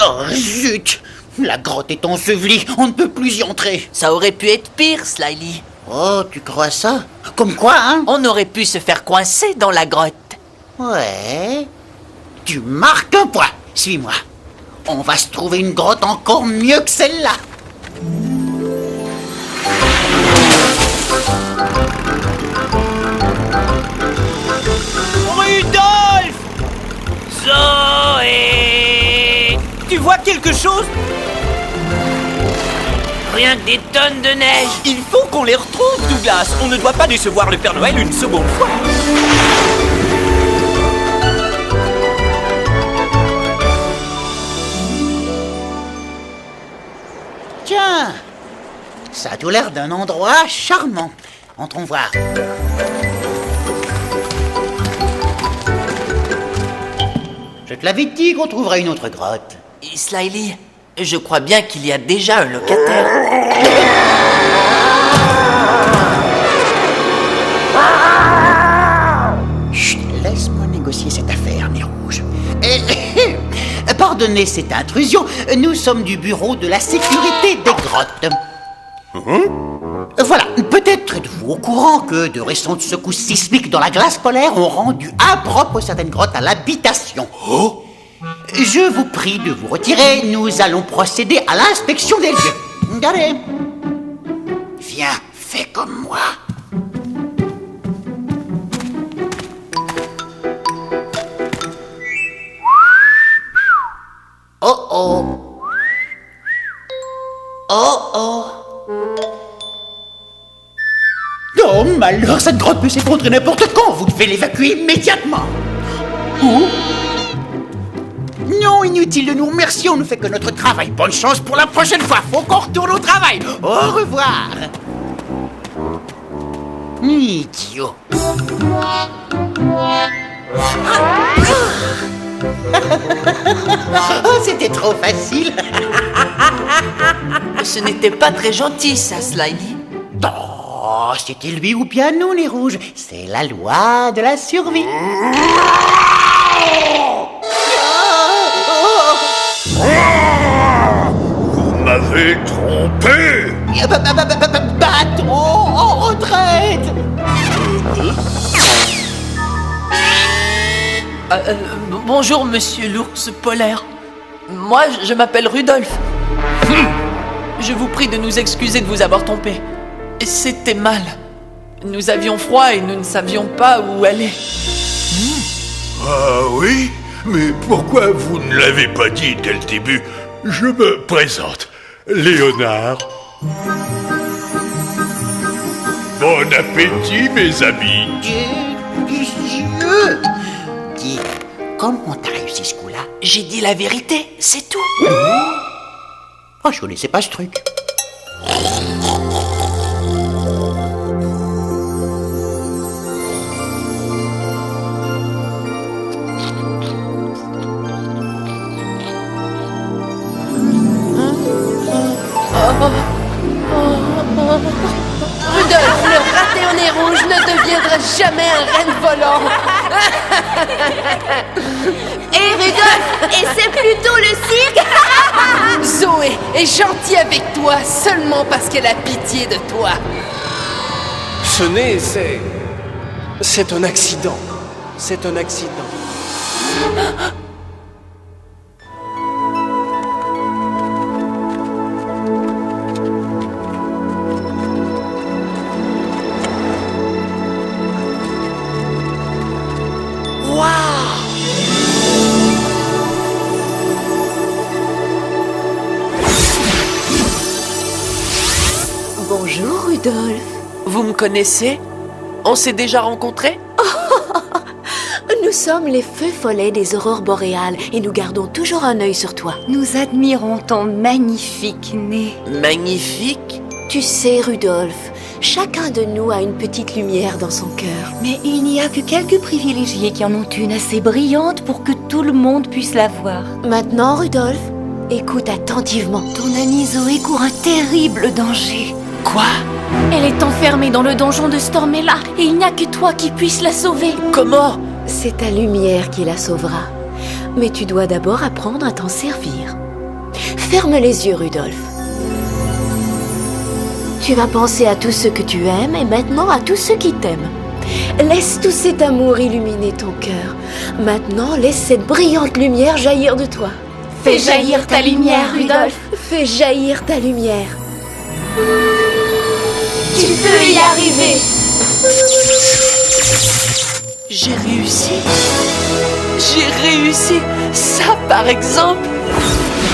Oh zut! La grotte est ensevelie, on ne peut plus y entrer. Ça aurait pu être pire, Slyly. Oh, tu crois ça? Comme quoi, hein? On aurait pu se faire coincer dans la grotte. Ouais. Tu marques un point. Suis-moi. On va se trouver une grotte encore mieux que celle-là. Rudolph! Zoé! Tu vois quelque chose? Rien que des tonnes de neige. Il faut qu'on les retrouve, Douglas. On ne doit pas décevoir le Père Noël une seconde fois. Tiens, ça a tout l'air d'un endroit charmant. Entrons voir. Je te l'avais dit qu'on trouverait une autre grotte. Et Slyly, je crois bien qu'il y a déjà un locataire. Chut, laisse-moi négocier cette affaire, Nez Rouge. Pardonnez cette intrusion, nous sommes du bureau de la sécurité des grottes. Voilà, peut-être êtes-vous au courant que de récentes secousses sismiques dans la glace polaire ont rendu impropre certaines grottes à l'habitation. Oh! Je vous prie de vous retirer, nous allons procéder à l'inspection des lieux. Allez. Viens, fais comme moi. Oh oh. Oh oh. Oh malheur, cette grotte peut s'effondrer n'importe quand. Vous devez l'évacuer immédiatement. Où? Non, inutile de nous remercier, on ne fait que notre travail. Bonne chance pour la prochaine fois. Faut qu'on retourne au travail. Au revoir. Idiot. Oh, c'était trop facile. Ce n'était pas très gentil, ça, Slyly. Oh, c'était lui ou bien nous, les rouges. C'est la loi de la survie. Vous m'avez trompé. Bâton, en retraite. Bonjour, monsieur l'ours polaire. Moi, je m'appelle Rudolph. Je vous prie de nous excuser de vous avoir trompé. C'était mal. Nous avions froid et nous ne savions pas où aller. Ah oui? Mais pourquoi vous ne l'avez pas dit dès le début? Je me présente, Léonard. Bon appétit, mes amis. mieux. Dis, comment t'as réussi ce coup-là? J'ai dit la vérité, c'est tout. Oh, je connaissais pas ce truc. Rudolf, le raté au nez rouge ne deviendra jamais un renne volant. Et Rudolf, et c'est plutôt le cirque. Zoé est gentille avec toi seulement parce qu'elle a pitié de toi. Ce nez, c'est un accident. C'est un accident. Bonjour, Rudolf. Vous me connaissez? On s'est déjà rencontrés? Nous sommes les feux follets des aurores boréales et nous gardons toujours un œil sur toi. Nous admirons ton magnifique nez. Magnifique? Tu sais, Rudolf, chacun de nous a une petite lumière dans son cœur. Mais il n'y a que quelques privilégiés qui en ont une assez brillante pour que tout le monde puisse la voir. Maintenant, Rudolf, écoute attentivement. Ton amie Zoé court un terrible danger. Quoi? Elle est enfermée dans le donjon de Stormella et il n'y a que toi qui puisses la sauver. Comment? C'est ta lumière qui la sauvera. Mais tu dois d'abord apprendre à t'en servir. Ferme les yeux, Rudolf. Tu vas penser à tous ceux que tu aimes et maintenant à tous ceux qui t'aiment. Laisse tout cet amour illuminer ton cœur. Maintenant, laisse cette brillante lumière jaillir de toi. Fais jaillir ta lumière, Rudolf. Fais jaillir ta lumière. Tu peux y arriver. J'ai réussi. J'ai réussi. Ça, par exemple.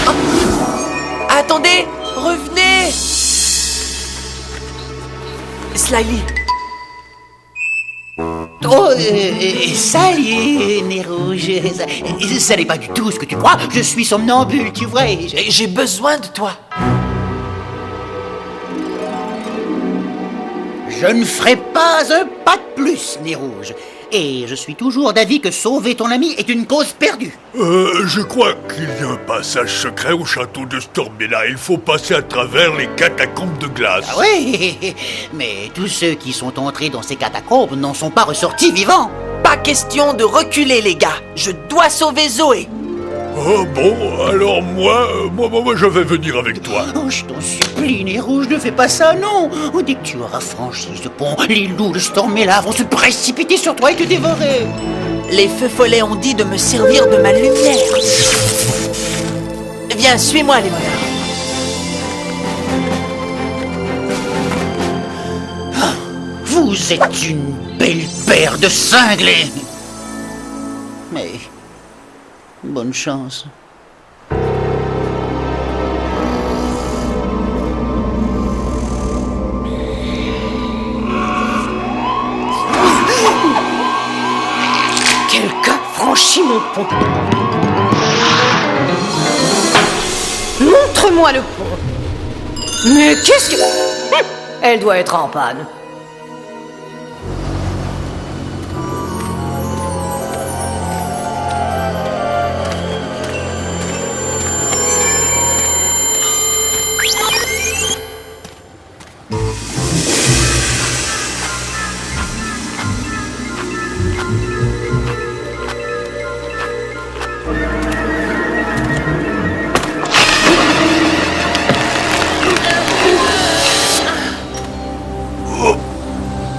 Oh. Attendez, revenez. Slyly. Oh, ça y est, nez rouge. Ça n'est pas du tout ce que tu crois. Je suis somnambule, tu vois. J'ai besoin de toi. Je ne ferai pas un pas de plus, nez rouge. Et je suis toujours d'avis que sauver ton ami est une cause perdue. Je crois qu'il y a un passage secret au château de Stormella. Il faut passer à travers les catacombes de glace. Ah oui, mais tous ceux qui sont entrés dans ces catacombes n'en sont pas ressortis vivants. Pas question de reculer, les gars. Je dois sauver Zoé. Oh bon, alors moi, je vais venir avec toi. Oh, je t'en supplie, nez rouge, ne fais pas ça, non. Oh, dès que tu auras franchi ce pont, les loups de Stormella vont se précipiter sur toi et te dévorer. Les feux follets ont dit de me servir de ma lumière. Viens, suis-moi, les voleurs. Vous êtes une belle paire de cinglés. Mais bonne chance. Quelqu'un franchit mon pont. Montre-moi le pont. Mais qu'est-ce que... Elle doit être en panne.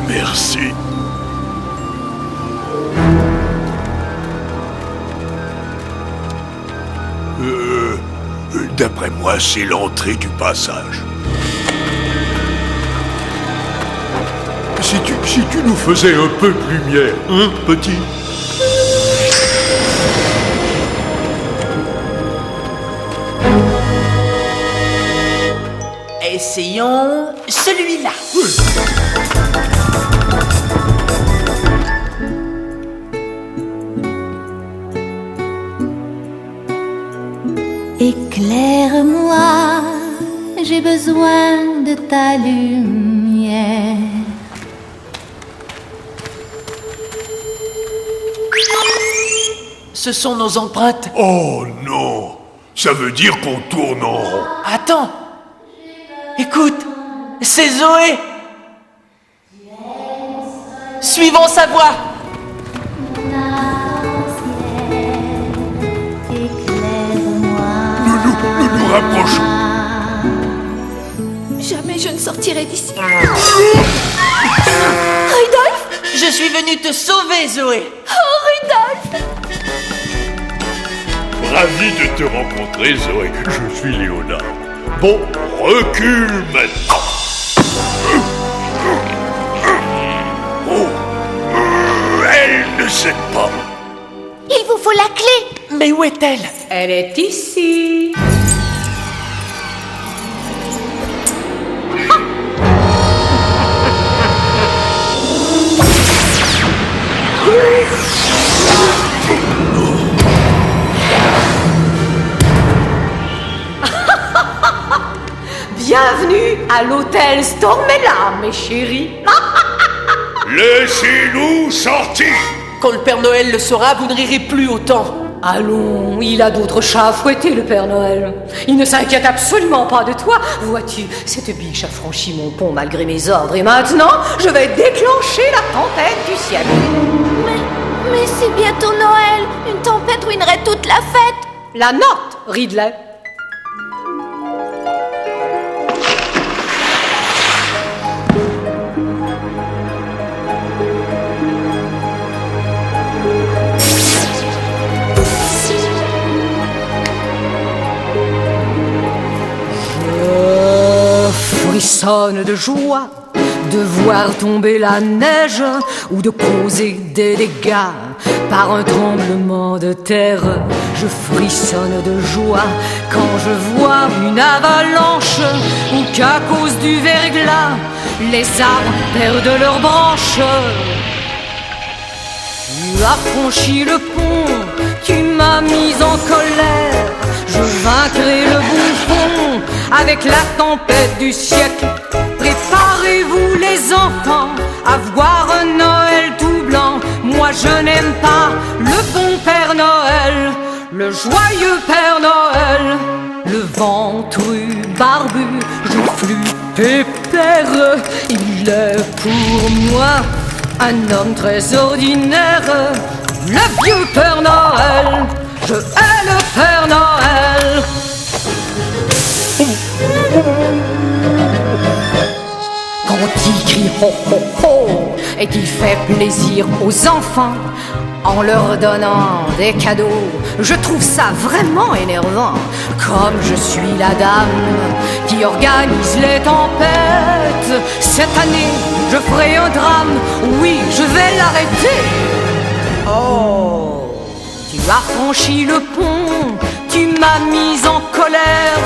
Merci. D'après moi, c'est l'entrée du passage. Si tu nous faisais un peu de lumière, hein, petit? Essayons celui-là. Éclaire-moi, j'ai besoin de ta lumière. Ce sont nos empreintes. Oh non, ça veut dire qu'on tourne en rond. Attends. Écoute, c'est Zoé. Suivons sa voix. Nous nous rapprochons. Jamais je ne sortirai d'ici. Rudolph, je suis venu te sauver, Zoé. Oh, Rudolph. Ravi de te rencontrer, Zoé. Je suis Léonard. Bon, recule maintenant. Oh, elle ne cède pas. Il vous faut la clé. Mais où est-elle? Elle est ici. Bienvenue à l'hôtel Stormella, mes chéris. Laissez-nous sortir. Quand le Père Noël le saura, vous ne rirez plus autant. Allons, il a d'autres chats à fouetter, le Père Noël. Il ne s'inquiète absolument pas de toi. Vois-tu, cette biche a franchi mon pont malgré mes ordres. Et maintenant, je vais déclencher la tempête du ciel. Mais c'est bientôt Noël. Une tempête ruinerait toute la fête. La note, Ridley. Frissonne de joie de voir tomber la neige ou de causer des dégâts par un tremblement de terre. Je frissonne de joie quand je vois une avalanche ou qu'à cause du verglas, les arbres perdent leurs branches. Tu as franchi le pont, tu m'as mise en colère. Je vaincrai le bouffon avec la tempête du siècle. Préparez-vous les enfants à voir un Noël tout blanc. Moi je n'aime pas le bon Père Noël, le joyeux Père Noël. Le ventru barbu, joufflu pépère, il est pour moi un homme très ordinaire. Le vieux Père Noël, je hais le Père Noël. Quand il crie ho ho ho et qu'il fait plaisir aux enfants en leur donnant des cadeaux, je trouve ça vraiment énervant. Comme je suis la dame qui organise les tempêtes, cette année je ferai un drame, oui je vais l'arrêter. Oh, tu as franchi le pont, tu m'as mise en colère.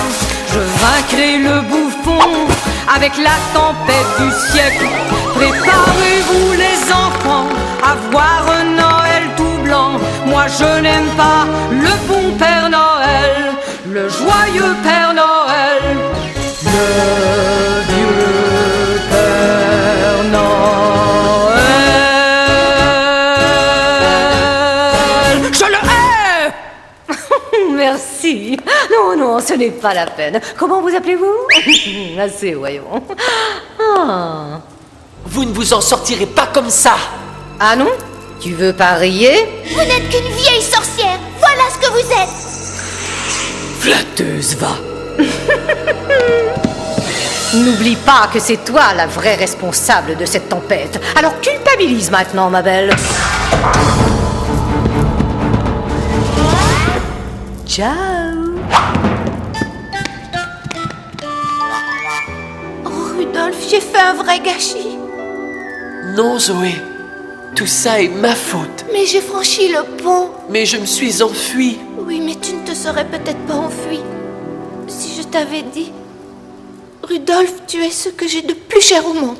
Je vaincrai le bouffon avec la tempête du siècle. Préparez-vous les enfants à voir un Noël tout blanc. Moi je n'aime pas le bon Père Noël, le joyeux Père Noël, le vieux Père Noël. Je le hais. Merci. Non, non, ce n'est pas la peine. Comment vous appelez-vous? Assez, voyons. Ah. Vous ne vous en sortirez pas comme ça. Ah non? Tu veux parier? Vous n'êtes qu'une vieille sorcière. Voilà ce que vous êtes. Flatteuse, va. N'oublie pas que c'est toi la vraie responsable de cette tempête. Alors culpabilise maintenant, ma belle. Ciao. Oh, Rudolph, j'ai fait un vrai gâchis. Non, Zoé. Tout ça est ma faute. Mais j'ai franchi le pont. Mais je me suis enfui. Oui, mais tu ne te serais peut-être pas enfui si je t'avais dit: Rudolph, tu es ce que j'ai de plus cher au monde.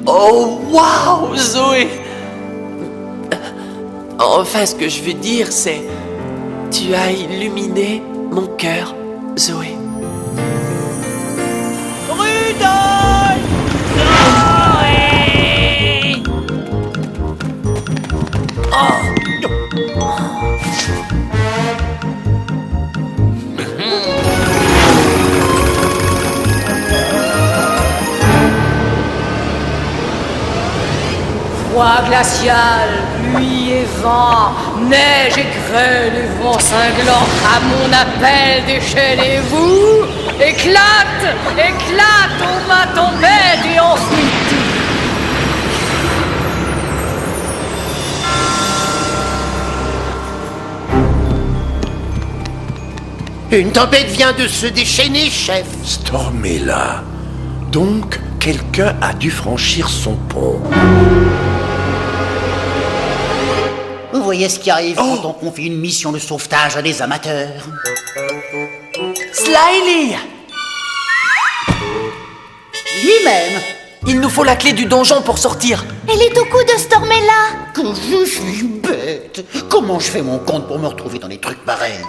Oh, waouh, Zoé. Enfin, ce que je veux dire, c'est... Tu as illuminé mon cœur Zoé. Rudolf! Zoé! Froid glacial, pluie et vent, neige et grêle et vent cinglant, à mon appel déchaînez-vous, éclate, éclate, ô ma tempête et ensuite. Une tempête vient de se déchaîner, chef. Stormella. Donc, quelqu'un a dû franchir son pont. Vous voyez ce qui arrive quand on confie une mission de sauvetage à des amateurs. Slyly! Lui-même. Il nous faut la clé du donjon pour sortir. Elle est au cou de Stormella. Que je suis bête. Comment je fais mon compte pour me retrouver dans des trucs pareils?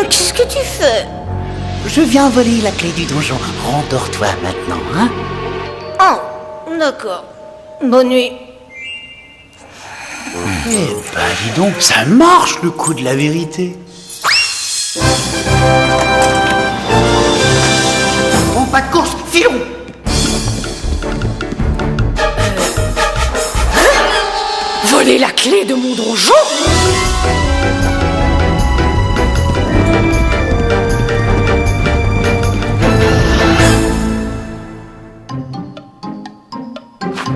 Qu'est-ce que tu fais? Je viens voler la clé du donjon. Rendors-toi maintenant, hein? Oh, d'accord. Bonne nuit. Eh ben, dis donc, ça marche le coup de la vérité. Bon, pas de course, filons! Voler la clé de mon donjon?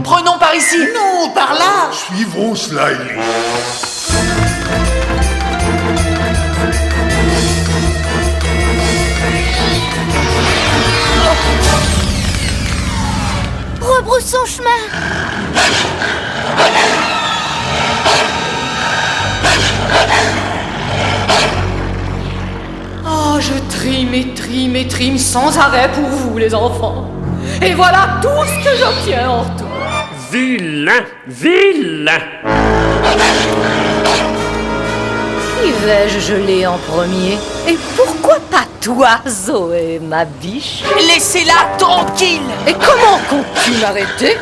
Prenons par ici. Non, par là. Suivons Slyly. Rebroussons chemin. Oh, je trime et trime et trime sans arrêt pour vous, les enfants. Et voilà tout ce que j'obtiens en retour. Vilain, vilain. Qui vais-je geler en premier? Et pourquoi pas toi, Zoé, ma biche? Laissez-la tranquille. Et comment comptes-tu m'arrêter?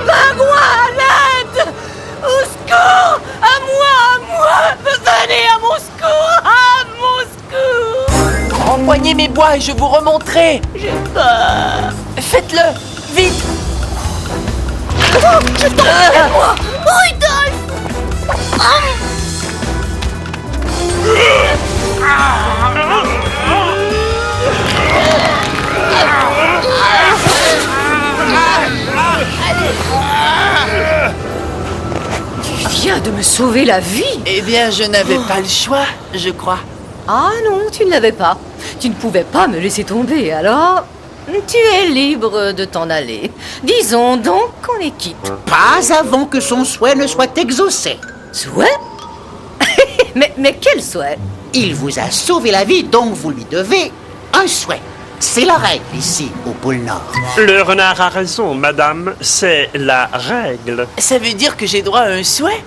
Pingouin, à l'aide! Au secours! À moi! Venez à mon secours! À mon secours! Empoignez mes bois et je vous remonterai. J'ai peur! Faites-le! Vite! Oh, je t'en prie, moi! Rudolf! Tu viens de me sauver la vie! Eh bien, je n'avais pas le choix, je crois. Ah non, tu ne l'avais pas. Tu ne pouvais pas me laisser tomber, alors tu es libre de t'en aller. Disons donc qu'on est quitte. Pas avant que son souhait ne soit exaucé. Souhait? mais quel souhait? Il vous a sauvé la vie, donc vous lui devez un souhait. C'est la règle ici, au pôle Nord. Le renard a raison, madame, c'est la règle. Ça veut dire que j'ai droit à un souhait?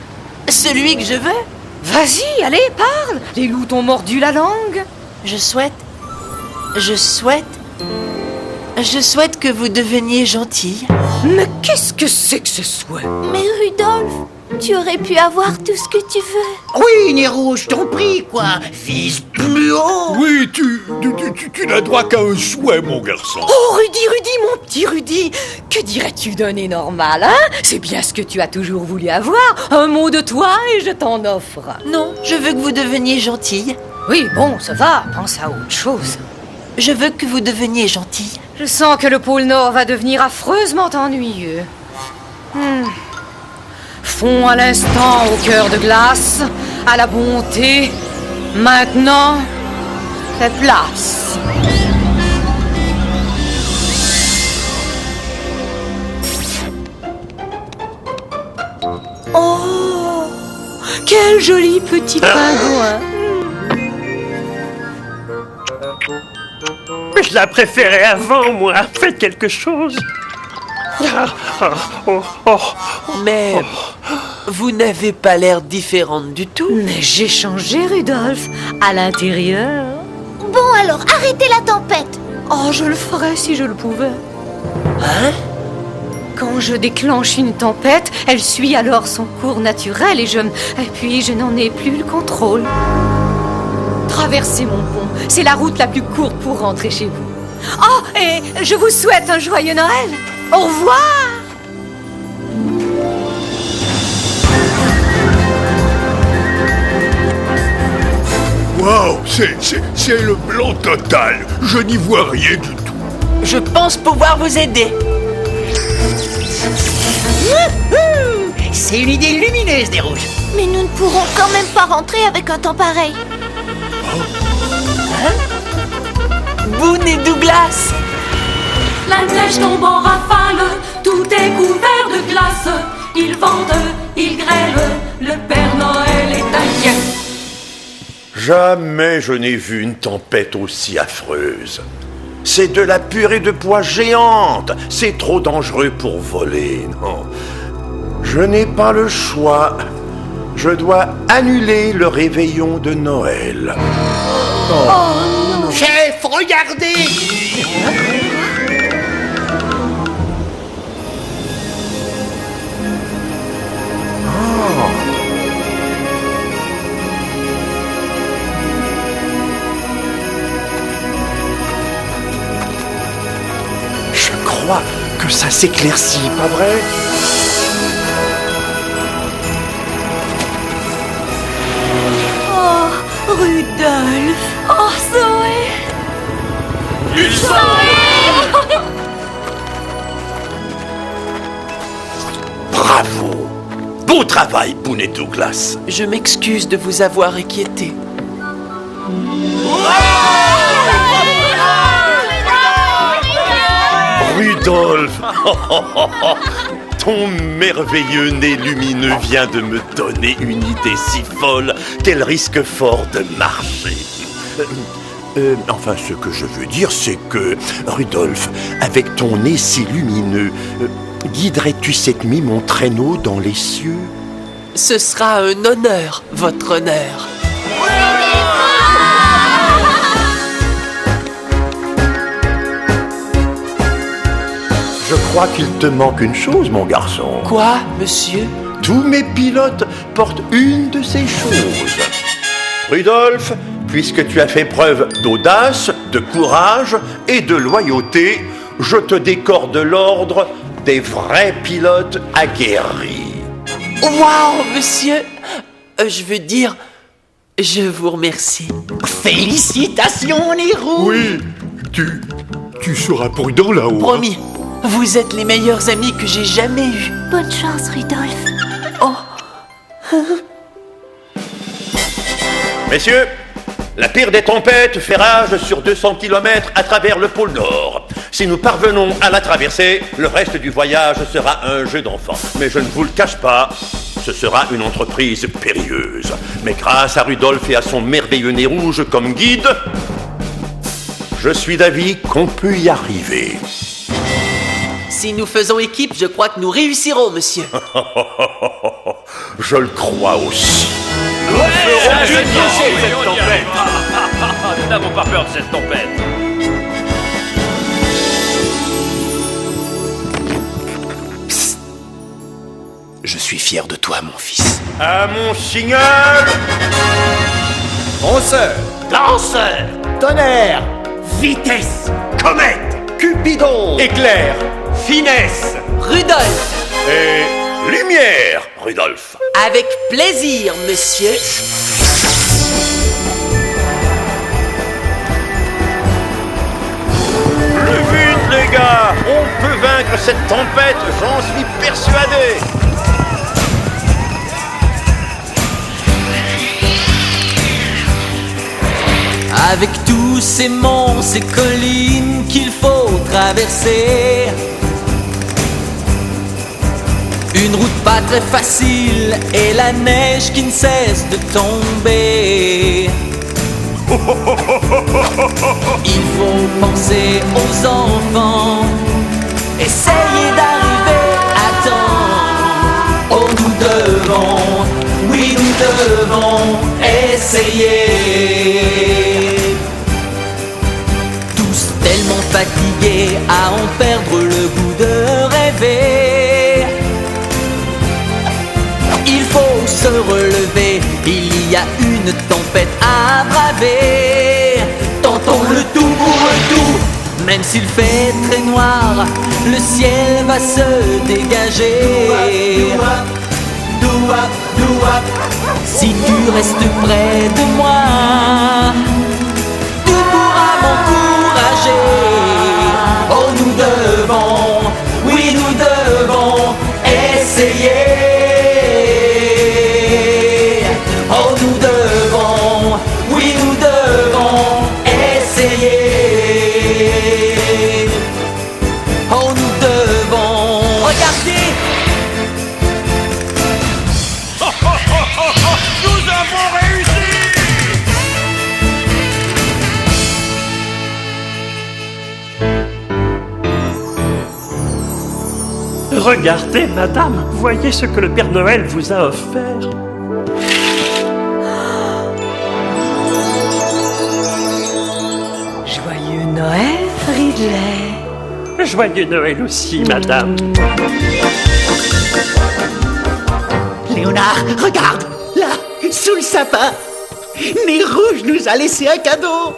Celui que je veux? Vas-y, allez, parle! Les loups t'ont mordu la langue. Je souhaite que vous deveniez gentille. Mais qu'est-ce que c'est que ce souhait? Mais Rudolf, tu aurais pu avoir tout ce que tu veux. Oui, Nero, je t'en prie, quoi. Vise plus haut. Oui, tu n'as droit qu'à un souhait, mon garçon. Oh, Rudy, mon petit Rudy, que dirais-tu d'un nez normal, hein? C'est bien ce que tu as toujours voulu avoir. Un mot de toi et je t'en offre. Non, je veux que vous deveniez gentille. Oui, bon, ça va, pense à autre chose. Je veux que vous deveniez gentille. Je sens que le pôle Nord va devenir affreusement ennuyeux. Fond à l'instant au cœur de glace, à la bonté. Maintenant, fais place. Oh, quel joli petit pingouin. Je la préférais avant, moi. Faites quelque chose. Mais vous n'avez pas l'air différente du tout. Mais j'ai changé, Rudolf, à l'intérieur. Bon alors, arrêtez la tempête. Oh, je le ferais si je le pouvais. Hein? Quand je déclenche une tempête, elle suit alors son cours naturel et puis je n'en ai plus le contrôle. Traversez mon pont, c'est la route la plus courte pour rentrer chez vous. Oh, et je vous souhaite un joyeux Noël. Au revoir. Waouh, c'est le blanc total. Je n'y vois rien du tout. Je pense pouvoir vous aider. C'est une idée lumineuse des rouges. Mais nous ne pourrons quand même pas rentrer avec un temps pareil. Boone et Douglas. La neige tombe en rafale, tout est couvert de glace. Il vente, il grêle, le Père Noël est inquiet. Jamais je n'ai vu une tempête aussi affreuse. C'est de la purée de pois géante. C'est trop dangereux pour voler, non. Je n'ai pas le choix. Je dois annuler le réveillon de Noël. Oh, chef, regardez! Je crois que ça s'éclaircit, pas vrai? Oh, Rudolf. Oh, Zoé. Zoé. Bravo! Beau travail, Boone et Douglas. Je m'excuse de vous avoir inquiété. Rudolf! Ton merveilleux nez lumineux vient de me donner une idée si folle qu'elle risque fort de marcher. Enfin, ce que je veux dire, c'est que, Rudolf, avec ton nez si lumineux, guiderais-tu cette nuit mon traîneau dans les cieux? Ce sera un honneur, votre honneur. Je crois qu'il te manque une chose, mon garçon. Quoi, monsieur? Tous mes pilotes portent une de ces choses. Rudolf, puisque tu as fait preuve d'audace, de courage et de loyauté, je te décore de l'ordre des vrais pilotes aguerris. Waouh, monsieur! Je veux dire, je vous remercie. Félicitations, les rouges! Oui, tu seras prudent là-haut. Promis, vous êtes les meilleurs amis que j'ai jamais eus. Bonne chance, Rudolf. Oh. Messieurs, la pire des tempêtes fait rage sur 200 km à travers le pôle Nord. Si nous parvenons à la traverser, le reste du voyage sera un jeu d'enfant. Mais je ne vous le cache pas, ce sera une entreprise périlleuse. Mais grâce à Rudolf et à son merveilleux nez rouge comme guide, je suis d'avis qu'on peut y arriver. Si nous faisons équipe, je crois que nous réussirons, monsieur. Je le crois aussi. Nous ferons cette tempête. Nous n'avons pas peur de cette tempête. Psst. Je suis fier de toi, mon fils. À mon signal, Fonceur, Danseur, tonnerre, vitesse, comète, Cupidon, éclair, finesse. Rudolf, et lumière, Rudolf. avec plaisir, monsieur. Plus vite, gars, on peut vaincre cette tempête, j'en suis persuadé. Avec tous ces monts, ces collines qu'il faut traverser. Une route pas très facile et la neige qui ne cesse de tomber. Il faut penser aux enfants, essayer d'arriver à temps. Oh, nous devons, oui nous devons essayer. Tous tellement fatigués à en perdre le goût de rêver. Il faut se relever, il y a une tempête à braver. Tentons le tout pour le tout, même s'il fait très noir, le ciel va se dégager. Si tu restes près de moi, tu pourras m'encourager. Oh, nous devons, oui nous devons essayer. Oh, nous devons, oui nous devons essayer. Oh, nous devons, regardez. Nous avons réussi! Regardez, madame, voyez ce que le Père Noël vous a offert. Joyeux Noël, Ridley. Joyeux Noël aussi, madame. Léonard, regarde, là, sous le sapin. Nez Rouge nous a laissé un cadeau.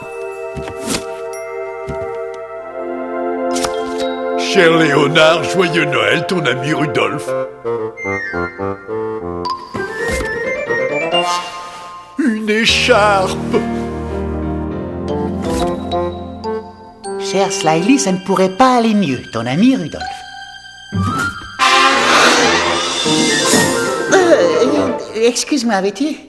Cher Léonard, joyeux Noël, ton ami Rudolf. Une écharpe. Cher Slyly, ça ne pourrait pas aller mieux, ton ami Rudolf. Excuse-moi, Betty.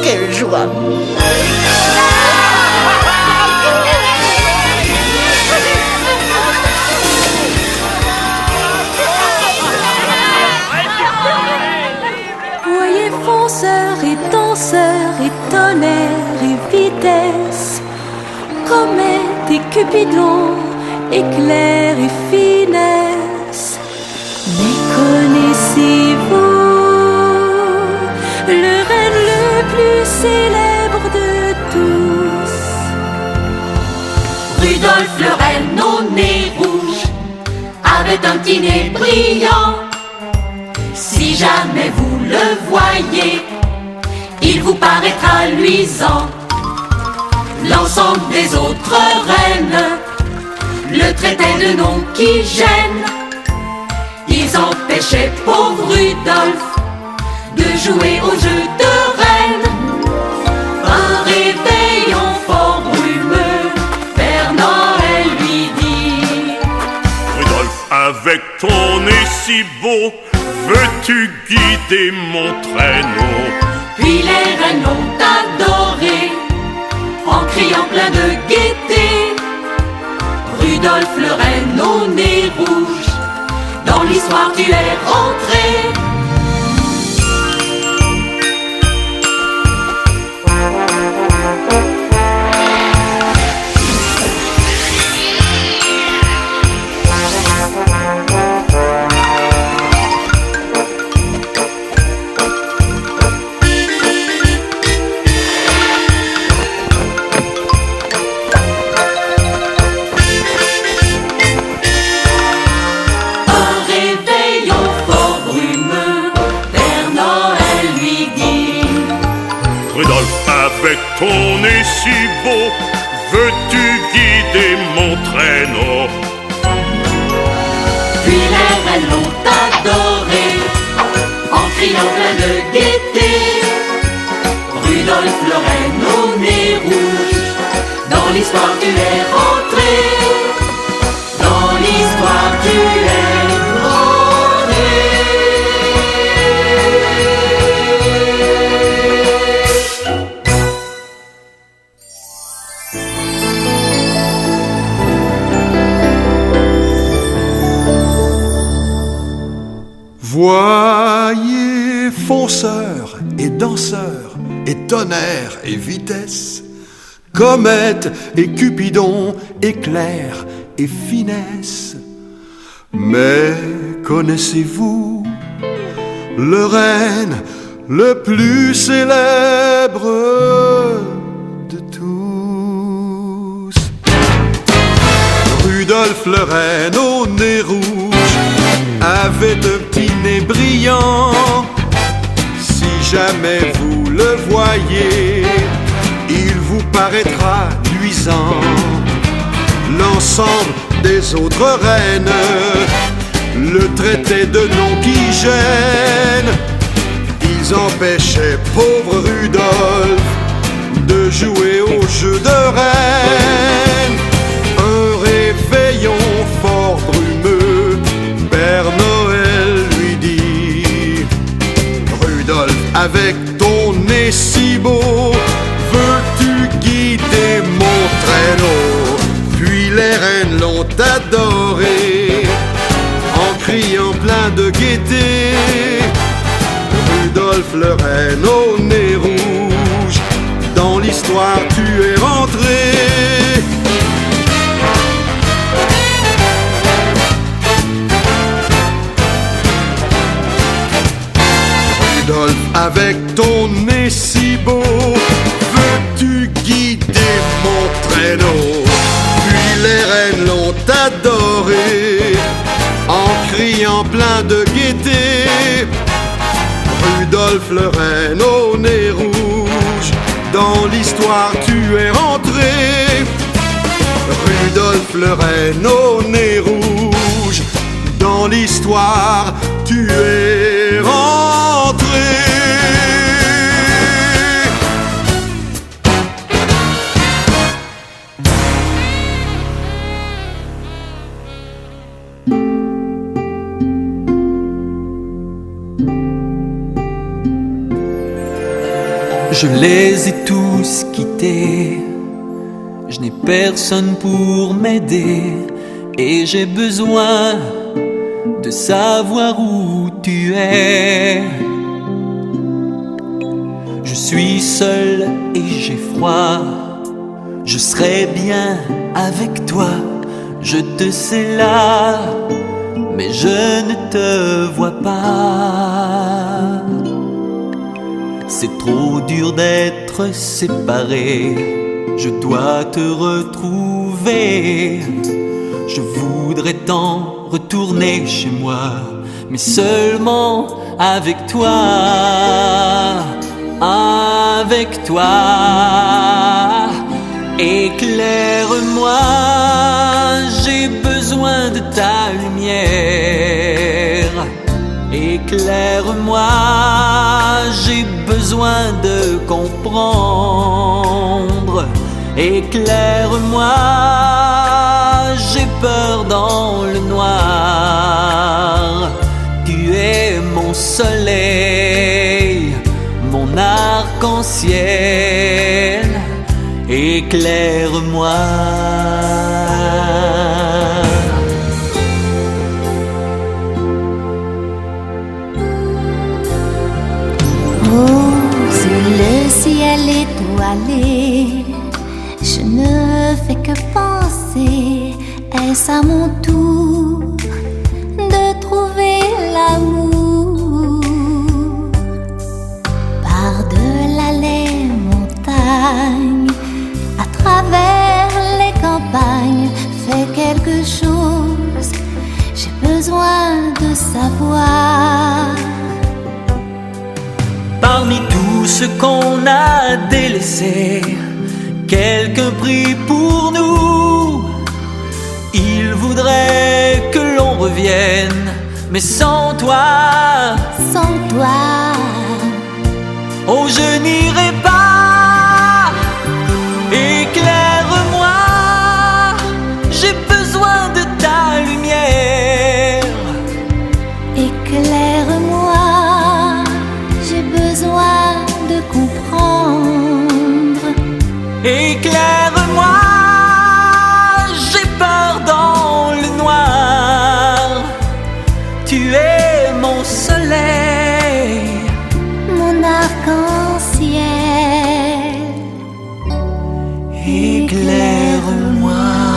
Quelle joie! Voyez fonceurs et danseurs et tonnerre et vitesse, comète et cupidon, éclair et finesse. Mais connaissez-vous le reine le plus célèbre de tous? Rudolf le renne au nez rouge avait un petit nez brillant. Si jamais vous le voyez, il vous paraîtra luisant. L'ensemble des autres reines le traitaient de noms qui gênent. Ils empêchaient pauvre Rudolf de jouer au jeu de reine. Un réveillon fort brumeux, Père Noël lui dit: Rudolf, avec ton nez si beau, veux-tu guider mon traîneau? Puis les reines l'ont adoré, en criant plein de gaieté. Rudolf le renne au nez rouge, dans l'histoire tu es rentré. Avec ton nez si beau, veux-tu guider mon traîneau? Puis les reines l'ont criant plein de gaieté. Rudolf le renne au nez rouge, dans l'histoire tu es rentré. Dans l'histoire tu es Voyez fonceurs et danseurs et tonnerre et vitesse, comète et cupidon, éclair et finesse. Mais connaissez-vous le renne le plus célèbre de tous? Rudolf le renne au nez rouge avait un petit nez brillant. Si jamais vous le voyez, il vous paraîtra luisant. L'ensemble des autres reines le traitaient de noms qui gênent. Ils empêchaient pauvre Rudolf de jouer au jeu de reine. Un réveillon fort brumeux, Père Noël lui dit: Rudolf, avec ton nez si beau, veux-tu guider mon traîneau? Puis les reines l'ont adoré, en criant plein de gaieté. Rudolf le renne au nez rouge, dans l'histoire tu es rentré. Rudolf, avec ton nez si beau, veux-tu guider mon traîneau? Puis les reines l'ont adoré, en criant plein de gaieté. Rudolf le renne au nez rouge, dans l'histoire tu es rentré. Rudolf le renne au nez rouge, dans l'histoire tu es rentré. Je les ai tous quittés, je n'ai personne pour m'aider, et j'ai besoin de savoir où tu es. Je suis seul et j'ai froid, je serai bien avec toi. Je te sais là, mais je ne te vois pas. C'est trop dur d'être séparé, je dois te retrouver. Je voudrais tant retourner chez moi, mais seulement avec toi. Avec toi, éclaire-moi, j'ai besoin de ta lumière. Éclaire-moi, j'ai besoin de comprendre. Éclaire-moi, j'ai peur dans le noir. Tu es mon soleil, mon arc-en-ciel. Éclaire-moi. Sous le ciel étoilé, je ne fais que penser, est-ce à mon tour de trouver l'amour? Par-delà les montagnes, à travers les campagnes, fais quelque chose, j'ai besoin de savoir. Parmi tout ce qu'on a délaissé, quelqu'un prie pour nous. Il voudrait que l'on revienne, mais sans toi. Sans toi. Oh, je n'irai pas. Éclaire-moi. J'ai besoin de ta lumière. Éclaire-moi, j'ai besoin de comprendre. Éclaire-moi, j'ai peur dans le noir. Tu es mon soleil, mon arc-en-ciel. Éclaire-moi.